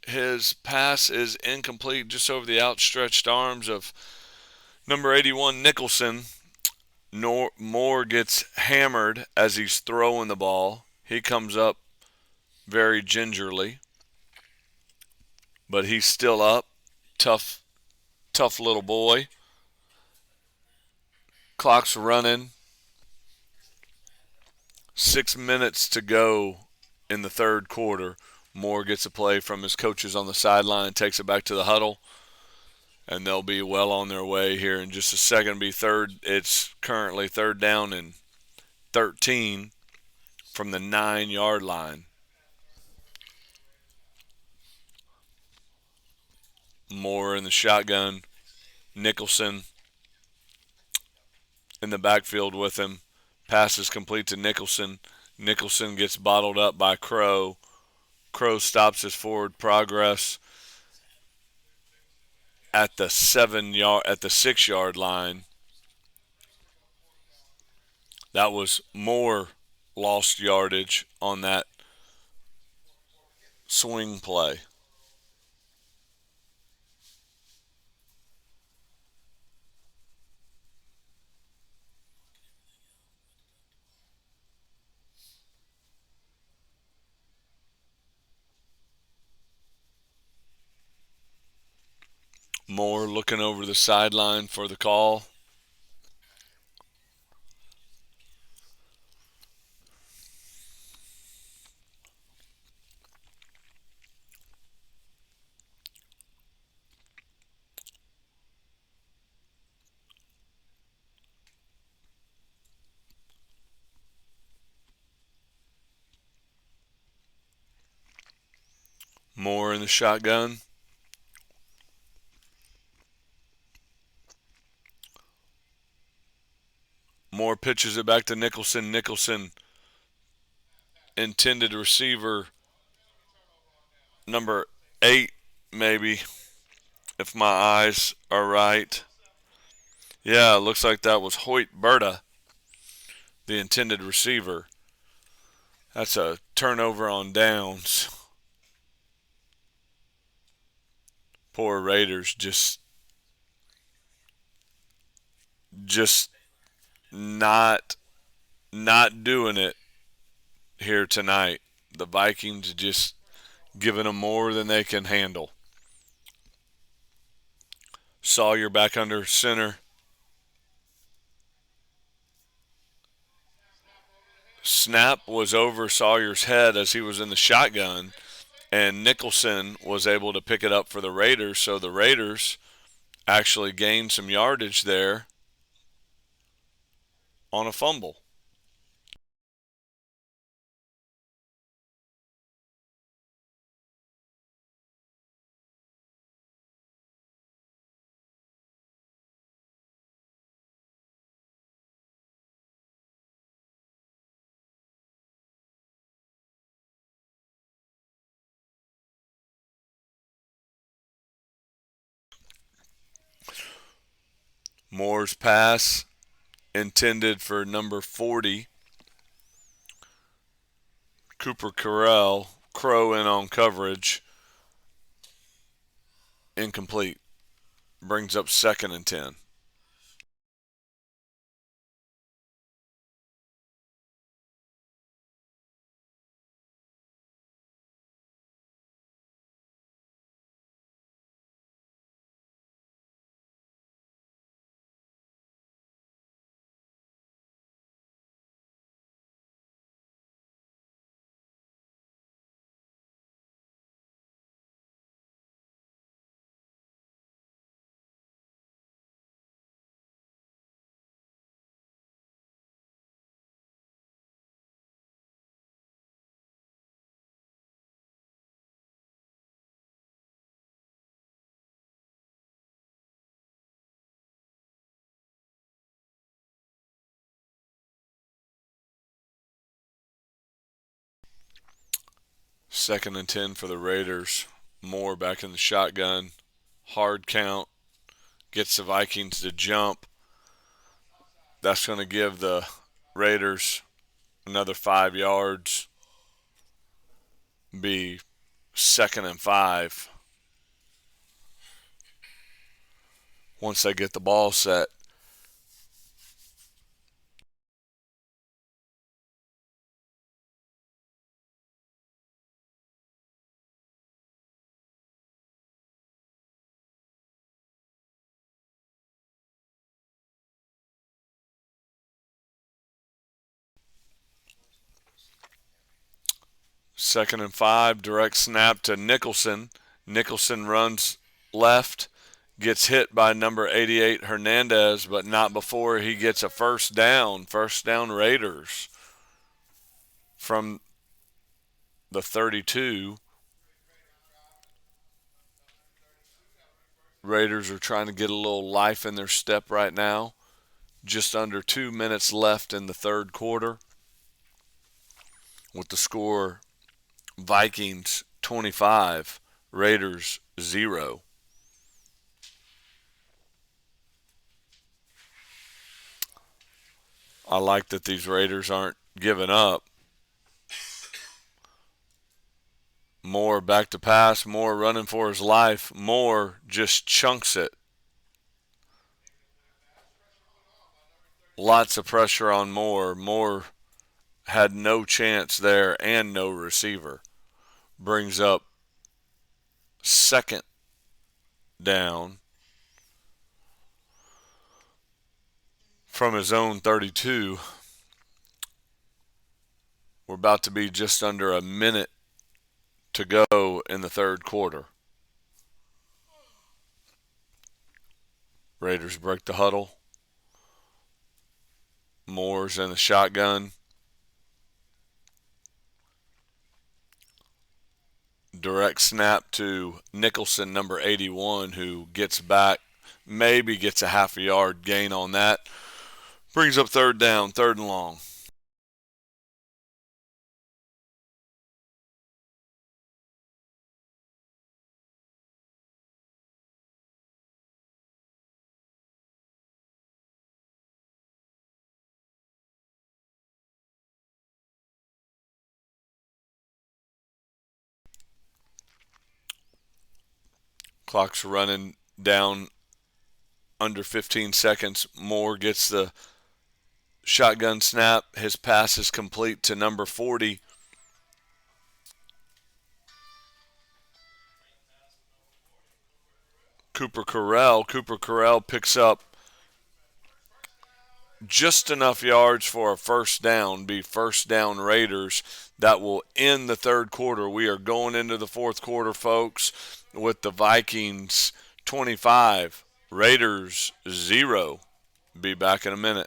His pass is incomplete, just over the outstretched arms of number 81, Nicholson. Moore gets hammered as he's throwing the ball. He comes up very gingerly, but he's still up. Tough little boy. Clock's running. 6 minutes to go in the third quarter. Moore gets a play from his coaches on the sideline, takes it back to the huddle, and they'll be well on their way here in just a second. It's currently 3rd down and 13 from the 9-yard line. Moore in the shotgun. Nicholson in the backfield with him. Pass is complete to Nicholson. Nicholson gets bottled up by Crow. Crow stops his forward progress at the 6-yard line. That was more lost yardage on that swing play. Moore looking over the sideline for the call. Moore in the shotgun. Moore pitches it back to Nicholson. Nicholson, intended receiver, number 8, maybe, if my eyes are right. Yeah, it looks like that was Hoyt Berta, the intended receiver. That's a turnover on downs. Poor Raiders just not doing it here tonight. The Vikings just giving them more than they can handle. Sawyer back under center. Snap was over Sawyer's head as he was in the shotgun, and Nicholson was able to pick it up for the Raiders. So the Raiders actually gained some yardage there on a fumble. Moore's pass intended for number 40, Cooper Carell. Crow in on coverage. Incomplete. Brings up 2nd and 10. Second and 10 for the Raiders. Moore back in the shotgun. Hard count. Gets the Vikings to jump. That's going to give the Raiders another 5 yards. Be 2nd and 5 once they get the ball set. Second and 5, direct snap to Nicholson. Nicholson runs left, gets hit by number 88 Hernandez, but not before he gets a first down. First down Raiders from the 32. Raiders are trying to get a little life in their step right now. Just under 2 minutes left in the third quarter, with the score Vikings 25, Raiders 0. I like that these Raiders aren't giving up. Moore back to pass. Moore running for his life. Moore just chunks it. Lots of pressure on Moore. Moore had no chance there and no receiver. Brings up 2nd down from his own 32. We're about to be just under a minute to go in the third quarter. Raiders break the huddle. Moore's in the shotgun. Direct snap to Nicholson, number 81, who gets back, maybe gets a half a yard gain on that. Brings up third down, 3rd and long. Clock's running down under 15 seconds. Moore gets the shotgun snap. His pass is complete to number 40. Cooper Carell. Cooper Carell picks up just enough yards for a first down, be first down Raiders. That will end the third quarter. We are going into the fourth quarter, folks, with the Vikings 25, Raiders 0. Be back in a minute.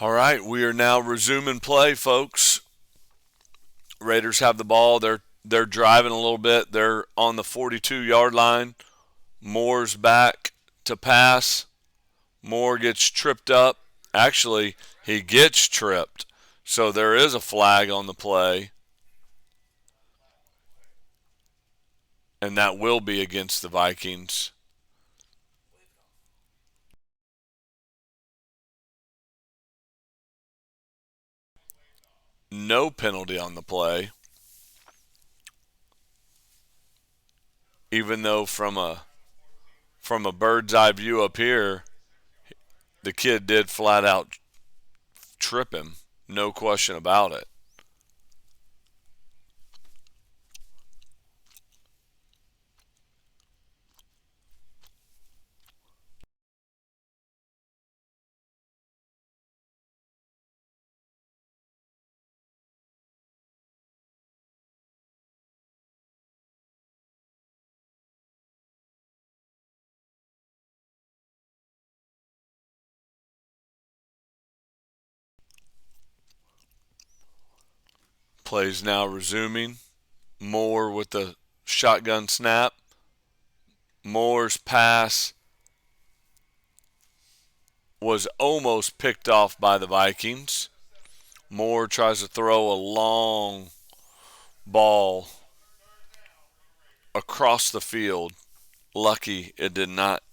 All right, we are now resuming play, folks. Raiders have the ball. They're driving a little bit. They're on the 42-yard line. Moore's back to pass. Moore gets tripped up. Actually, he gets tripped. So there is a flag on the play. And that will be against the Vikings. No penalty on the play. Even though from a bird's eye view up here, the kid did flat out trip him. No question about it. Plays now resuming. Moore with the shotgun snap. Moore's pass was almost picked off by the Vikings. Moore tries to throw a long ball across the field. Lucky it did not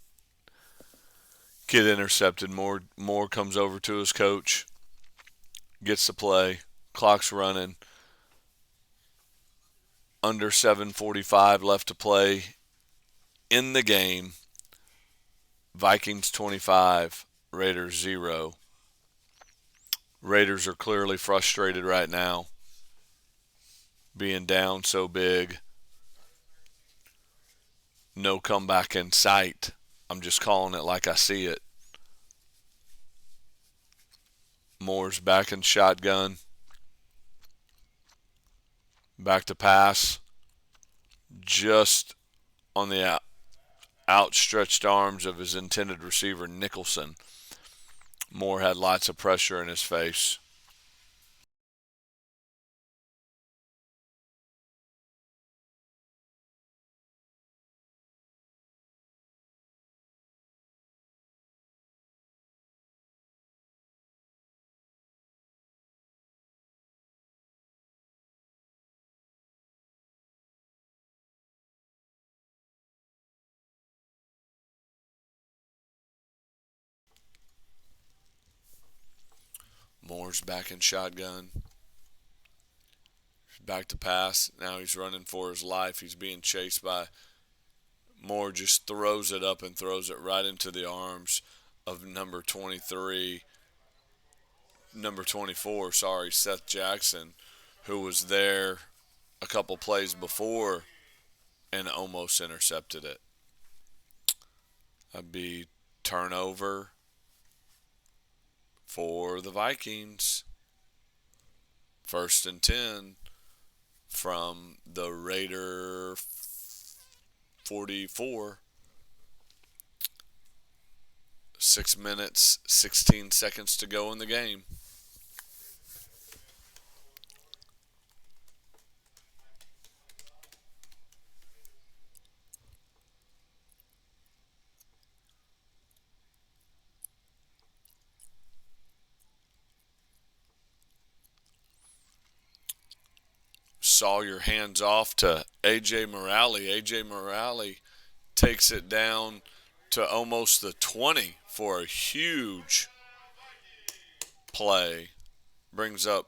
get intercepted. Moore comes over to his coach, gets the play. Clock's running. Under 7:45 left to play in the game. Vikings 25, Raiders 0. Raiders are clearly frustrated right now, being down so big. No comeback in sight. I'm just calling it like I see it. Moore's back in shotgun. Back to pass. Just on the outstretched arms of his intended receiver, Nicholson. Moore had lots of pressure in his face. Moore's back in shotgun. Back to pass. Now he's running for his life. He's being chased by Moore. Just throws it up and throws it right into the arms of number 23, number 24, sorry, Seth Jackson, who was there a couple plays before and almost intercepted it. That'd be turnover for the Vikings. 1st and 10 from the Raider 44. 6 minutes, 16 seconds to go in the game. Sawyer hands off to A.J. Morale. A.J. Morale takes it down to almost the 20 for a huge play. Brings up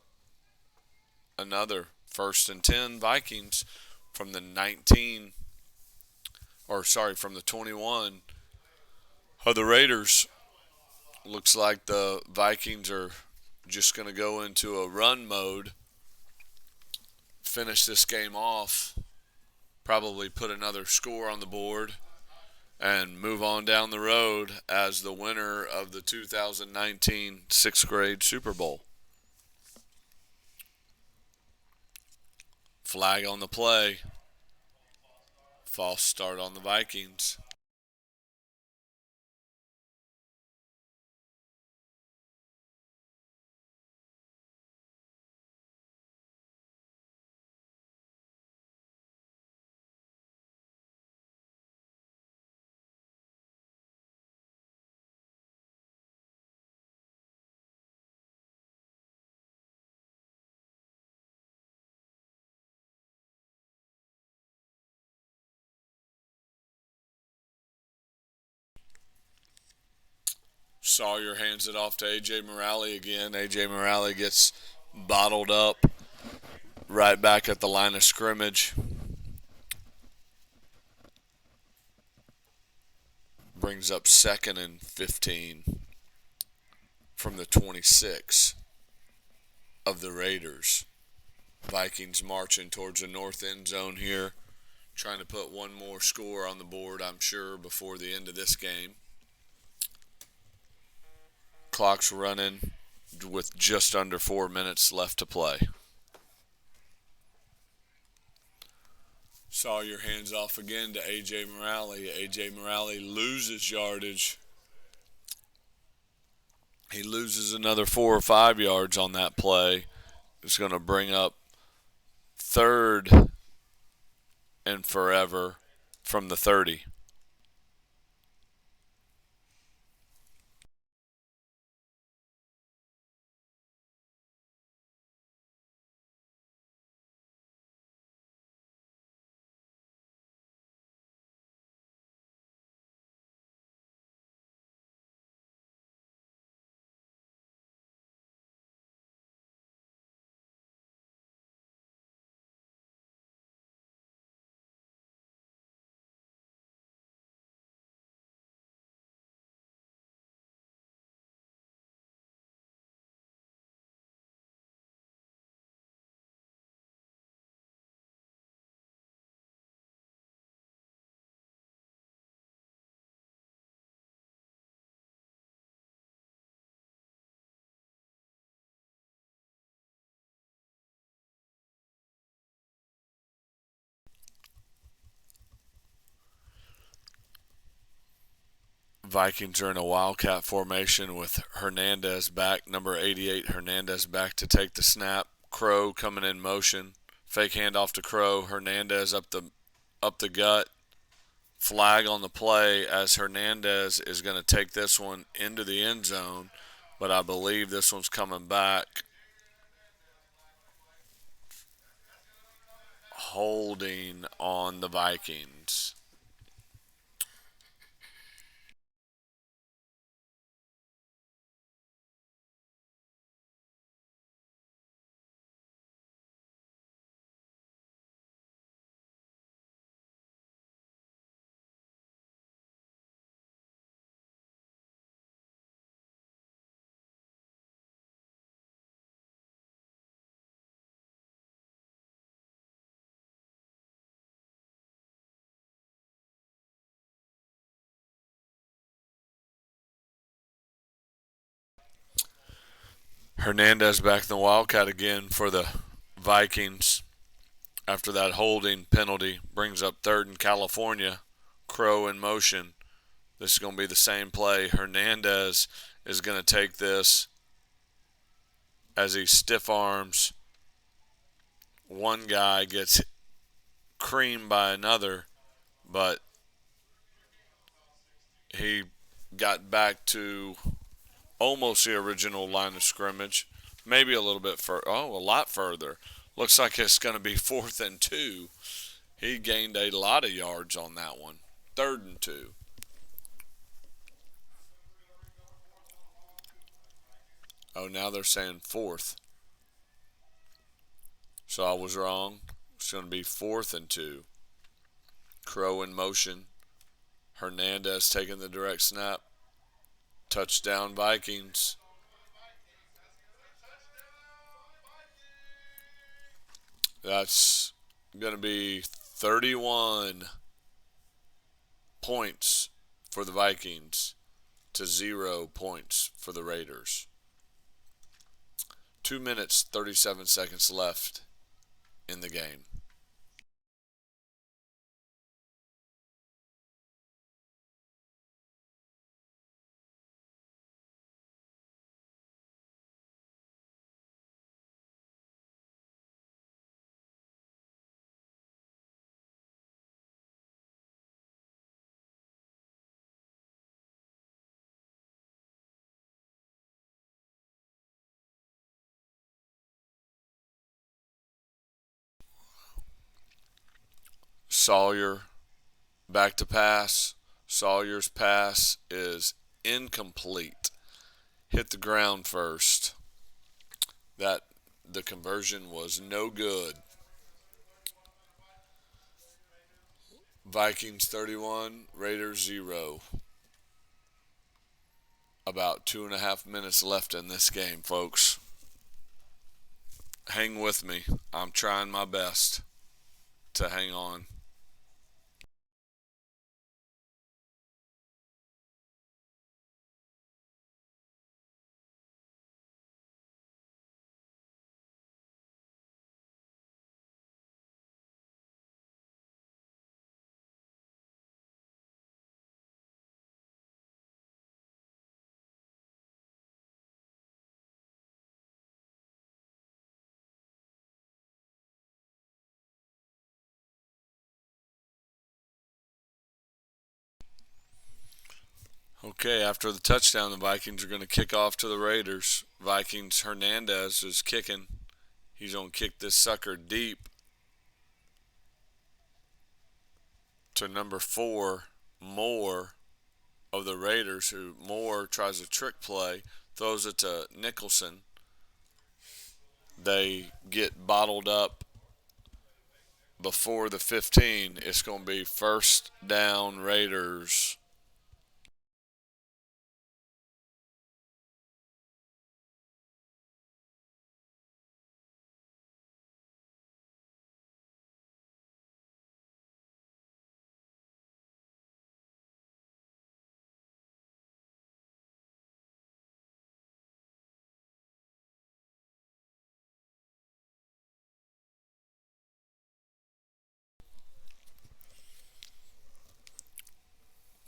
another 1st and 10 Vikings from the 21 of the Raiders. Looks like the Vikings are just going to go into a run mode, finish this game off, probably put another score on the board, and move on down the road as the winner of the 2019 6th grade Super Bowl. Flag on the play. False start on the Vikings. Sawyer hands it off to A.J. Morale again. A.J. Morale gets bottled up right back at the line of scrimmage. Brings up 2nd and 15 from the 26 of the Raiders. Vikings marching towards the north end zone here, trying to put one more score on the board, I'm sure, before the end of this game. Clock's running with just under 4 minutes left to play. Sawyer hands off again to A.J. Morale. A.J. Morale loses yardage. He loses another 4 or 5 yards on that play. It's going to bring up 3rd and forever from the 30. Vikings are in a wildcat formation with Hernandez back, number 88, Hernandez back to take the snap. Crow coming in motion. Fake handoff to Crow. Hernandez up the gut. Flag on the play as Hernandez is going to take this one into the end zone, but I believe this one's coming back. Holding on the Vikings. Hernandez back in the Wildcat again for the Vikings after that holding penalty. Brings up third in California. Crow in motion. This is going to be the same play. Hernandez is going to take this as he stiff arms. One guy gets creamed by another, but he got back to almost the original line of scrimmage, maybe a little bit further. Oh, a lot further. Looks like it's going to be 4th and 2. He gained a lot of yards on that one. 3rd and 2. Oh, now they're saying 4th. So I was wrong. It's going to be 4th and 2. Crow in motion. Hernandez taking the direct snap. Touchdown Vikings. That's going to be 31 points for the Vikings to 0 points for the Raiders. 2 minutes, 37 seconds left in the game. Sawyer back to pass. Sawyer's pass is incomplete. Hit the ground first. The conversion was no good. Vikings 31, Raiders 0. About 2.5 minutes left in this game, folks. Hang with me. I'm trying my best to hang on. Okay, after the touchdown, the Vikings are going to kick off to the Raiders. Vikings Hernandez is kicking. He's going to kick this sucker deep to number 4, Moore of the Raiders, who Moore tries a trick play, throws it to Nicholson. They get bottled up before the 15. It's going to be first down Raiders.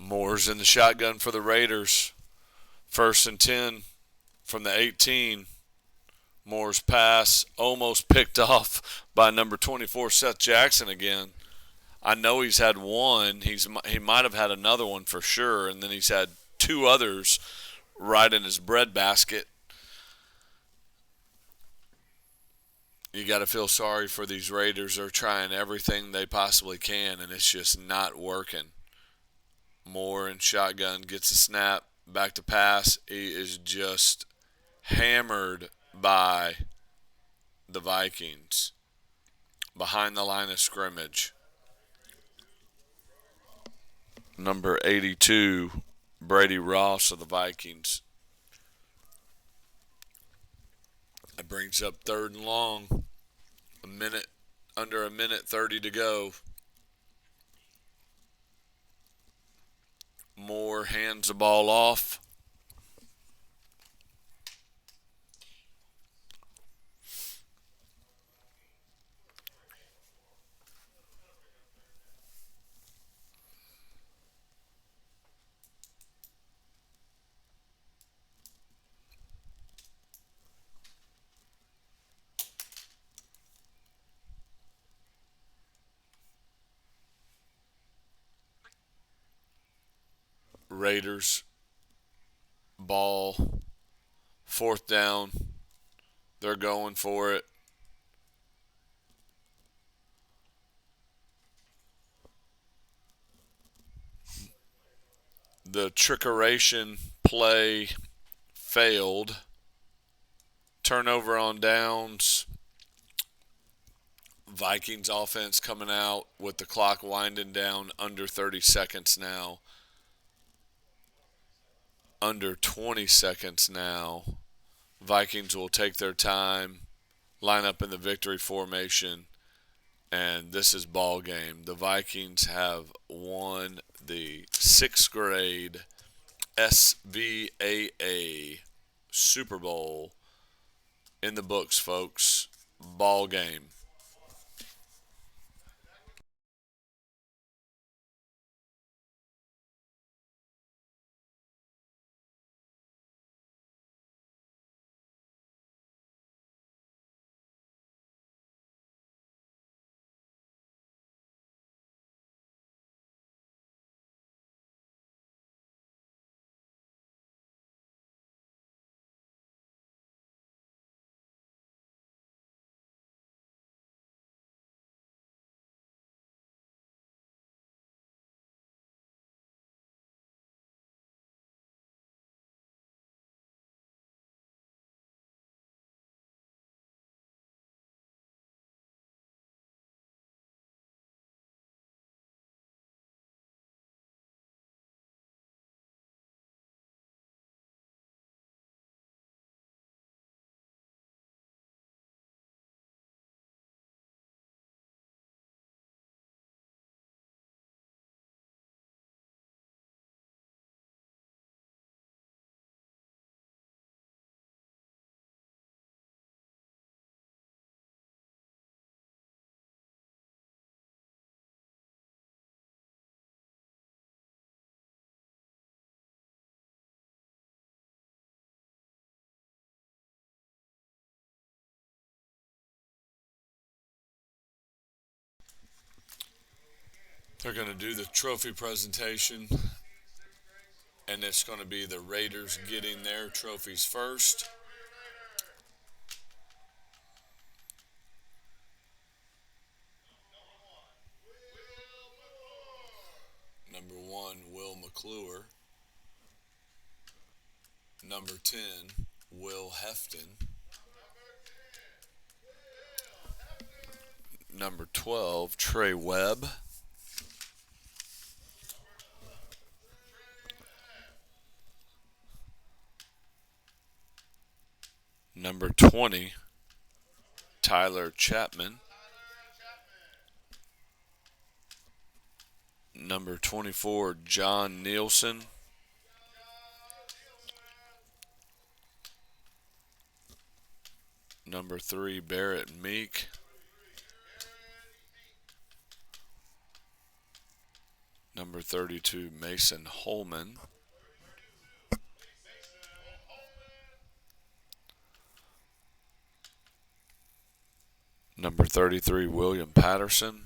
Moore's in the shotgun for the Raiders. 1st and 10 from the 18. Moore's pass almost picked off by number 24, Seth Jackson again. I know he's had one. He might have had another one for sure, and then he's had 2 others right in his breadbasket. You got to feel sorry for these Raiders. They're trying everything they possibly can, and it's just not working. Moore in shotgun gets a snap, back to pass. He is just hammered by the Vikings behind the line of scrimmage. Number 82, Brady Ross of the Vikings. It brings up 3rd and long. Under a minute 30 to go. Moore hands the ball off. Raiders ball, fourth down. They're going for it. The trickeration play failed. Turnover on downs. Vikings offense coming out with the clock winding down, under 30 seconds now. Under 20 seconds now. Vikings will take their time, line up in the victory formation, and this is ball game. The Vikings have won the 6th grade SVAA Super Bowl in the books, folks. Ball game. They're going to do the trophy presentation, and it's going to be the Raiders getting their trophies first. Number 1, Will McClure. Number 10, Will Hefton. Number 12, Trey Webb. Number 20, Tyler Chapman. Number 24, John Nielsen. Number 3, Barrett Meek. Number 32, Mason Holman. Number 33, William Patterson.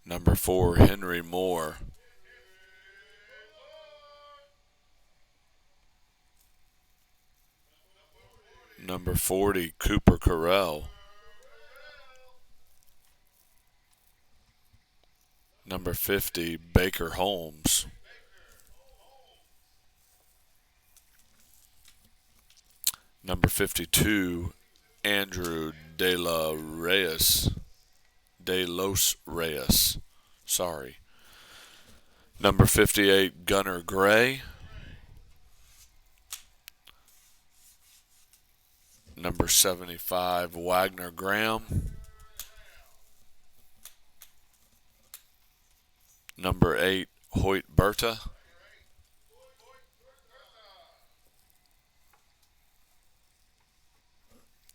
Number 4, Henry Moore. Number 40, Cooper Carell. Number 50, Baker Holmes. Number 52, Andrew De Los Reyes. Sorry. Number 58, Gunnar Gray. Number 75, Wagner Graham. Number 8, Hoyt Berta.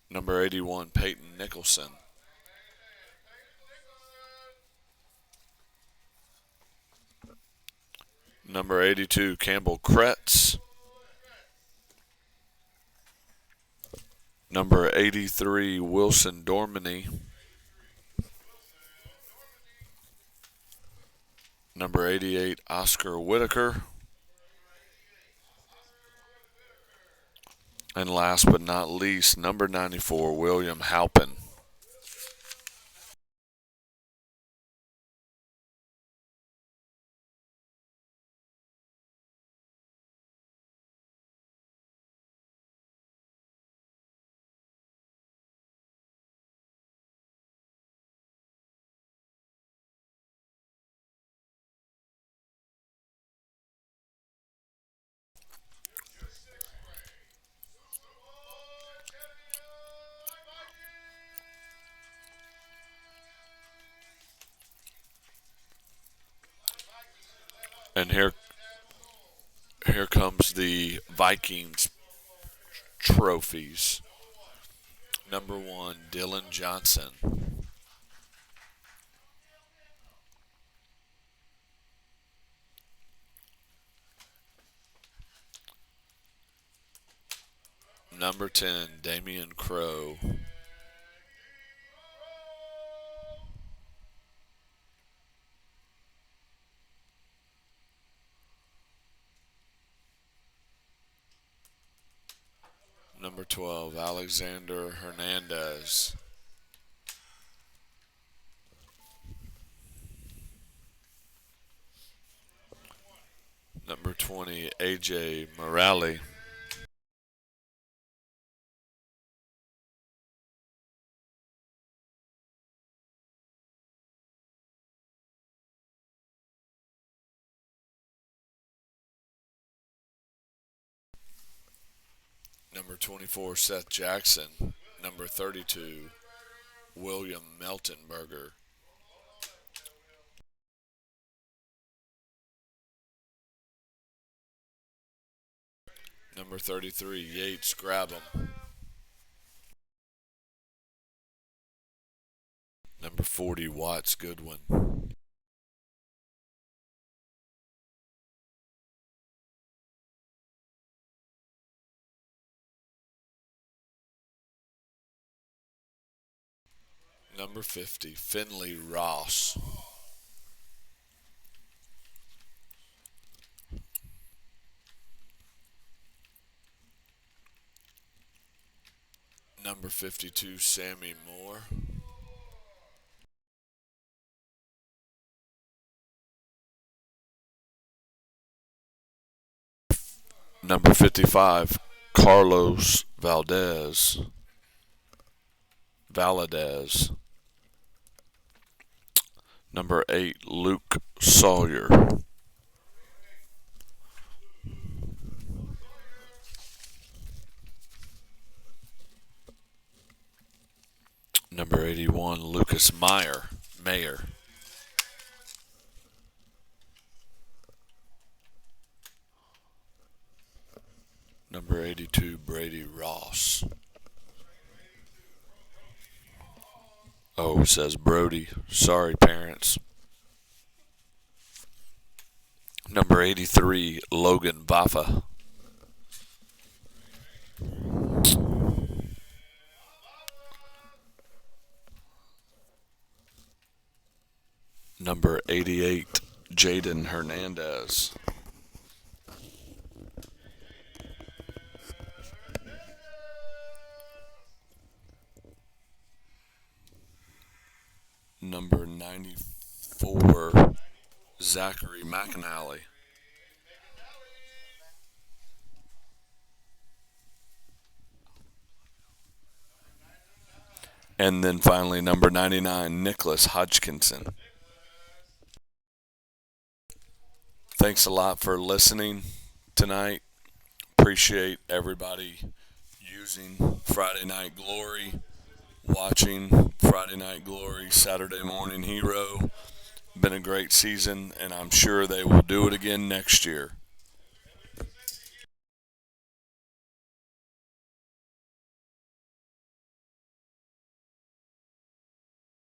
Number 81, Peyton Nicholson. Number 82, Campbell Kretz. Number 83, Wilson Dormany. Number 88, Oscar Whitaker. And last but not least, number 94, William Halpin. And here comes the Vikings trophies. Number 1, Dylan Johnson. Number 10, Damian Crow. Number 12, Alexander Hernandez. Number 20, AJ Morale. Number 24, Seth Jackson. Number 32, William Meltenberger. Number 33, Yates Grabham. Number 40, Watts Goodwin. Number 50, Finley Ross. Number 52, Sammy Moore. Number 55, Carlos Valadez. Number 8, Luke Sawyer. Number 81, Lucas Mayer. Number 82, Brady Ross. Oh, it says Brody. Sorry, parents. Number 83, Logan Baffa. Number 88, Jaden Hernandez. Number 94, Zachary McAnally. And then finally, number 99, Nicholas Hodgkinson. Thanks a lot for listening tonight. Appreciate everybody using Friday Night Glory, watching Friday Night Glory, Saturday Morning Hero. Been a great season, and I'm sure they will do it again next year.